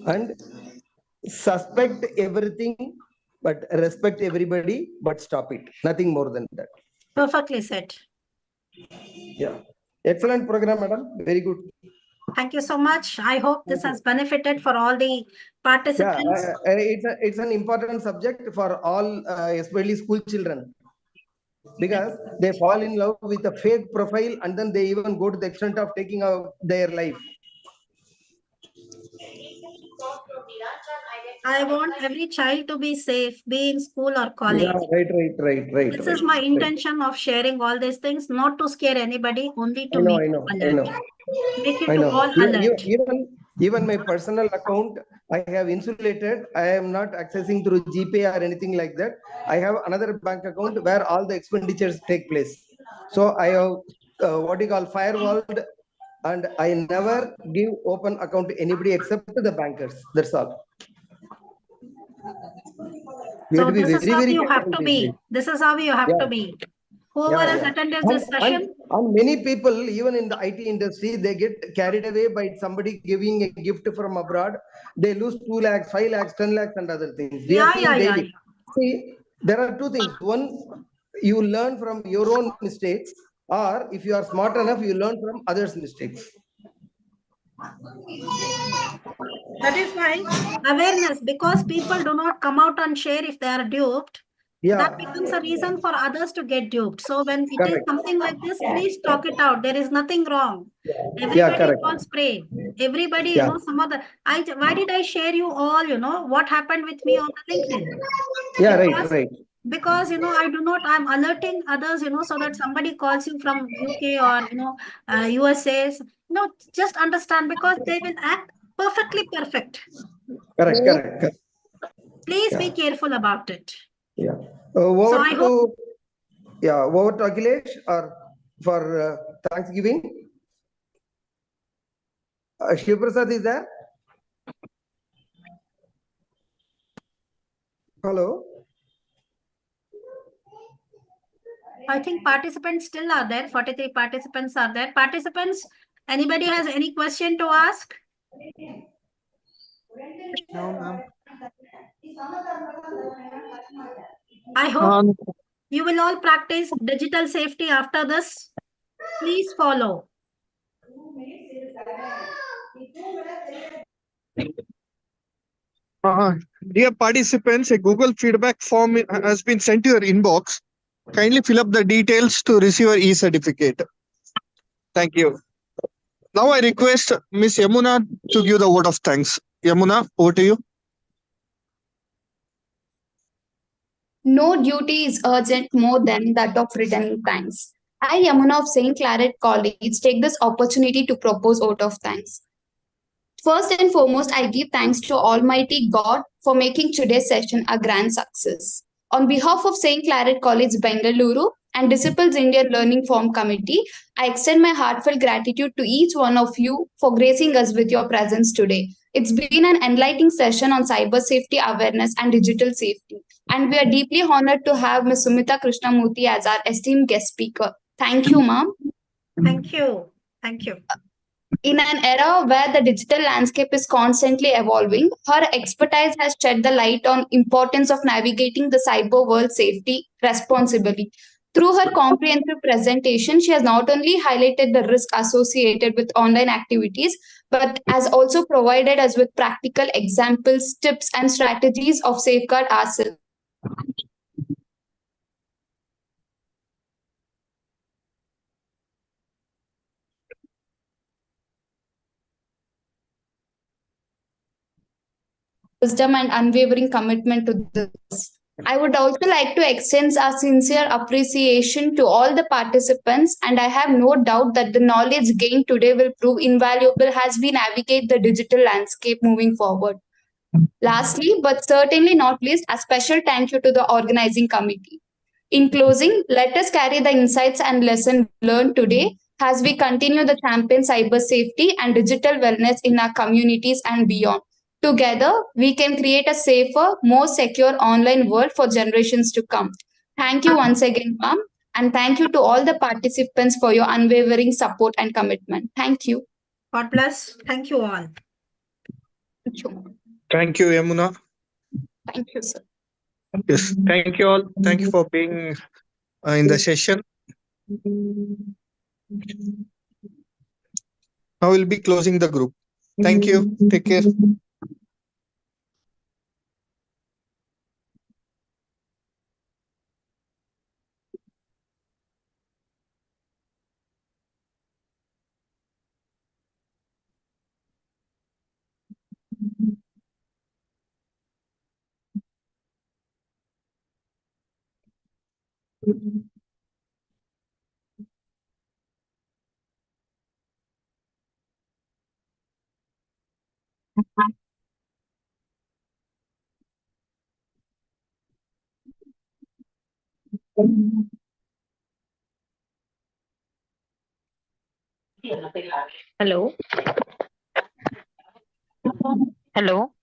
And suspect everything, but respect everybody, but stop it. Nothing more than that. Perfectly said. Yeah. Excellent program, madam. Very good. Thank you so much. I hope this has benefited for all the participants. Yeah, it's an important subject for all, especially school children, because they fall in love with a fake profile and then they even go to the extent of taking out their life. I want every child to be safe, be in school or college. Yeah, right. This is my intention of sharing all these things, not to scare anybody, only to I know, make I you know, I alert. know. Make you I to know. all alert. Even my personal account, I have insulated. I am not accessing through GPay or anything like that. I have another bank account where all the expenditures take place. So I have what you call firewalled, and I never give open account to anybody except the bankers. That's all. We have So to be this is very, how very you have careful to these days. be. This is how you have Yeah. to be. Whoever has attended this session, And many people, even in the IT industry, they get carried away by somebody giving a gift from abroad. They lose 2 lakhs, 5 lakhs, 10 lakhs, and other things. We are seeing daily. See, there are two things. One, you learn from your own mistakes, or if you are smart enough, you learn from others' mistakes. that is why awareness, because people do not come out and share if they are duped, that becomes a reason for others to get duped. So when it is something like this, please talk it out. There is nothing wrong. Everybody falls prey. Everybody, some other. Why did I share you all? What happened with me on the LinkedIn? Yeah, because, right. Because I'm alerting others, so that somebody calls you from UK or USA. Just understand, because they will act perfectly perfect. Correct. Please be careful about it. Yeah. So I hope. Over to Akhilesh or for Thanksgiving. Shiv Prasad is there? Hello. I think participants still are there. 43 participants are there. Participants, anybody has any question to ask? No, ma'am. I hope you will all practice digital safety after this. Please follow. Dear participants, a Google feedback form has been sent to your inbox. Kindly fill up the details to receive your e-certificate. Thank you. Now I request Miss Yamuna to give the vote of thanks. Yamuna, over to you. No duty is urgent more than that of returning thanks. I, Yamuna of St. Claret College, take this opportunity to propose vote of thanks. First and foremost, I give thanks to Almighty God for making today's session a grand success. On behalf of St. Claret College, Bengaluru, and Disciples India Learning Forum Committee, I extend my heartfelt gratitude to each one of you for gracing us with your presence today. It's been an enlightening session on cyber safety awareness and digital safety, and we are deeply honored to have Ms. Sumita Krishnamurthy as our esteemed guest speaker. Thank you, ma'am. Thank you. Thank you. In an era where the digital landscape is constantly evolving, her expertise has shed the light on importance of navigating the cyber world safety responsibly. Through her comprehensive presentation, she has not only highlighted the risk associated with online activities, but has also provided us with practical examples, tips, and strategies of safeguard ourselves. Wisdom and unwavering commitment to this. I would also like to extend our sincere appreciation to all the participants, and I have no doubt that the knowledge gained today will prove invaluable as we navigate the digital landscape moving forward. Lastly, but certainly not least, a special thank you to the organizing committee. In closing, let us carry the insights and lessons learned today as we continue the champion cyber safety and digital wellness in our communities and beyond. Together, we can create a safer, more secure online world for generations to come. Thank you once again, ma'am, and thank you to all the participants for your unwavering support and commitment. Thank you. God bless. Thank you all. Thank you, ma'am. Thank you, Yamuna. Thank you, sir. Yes, thank you all. Thank you for being in the session. Now we'll be closing the group. Thank you. Take care. Hello. Hello.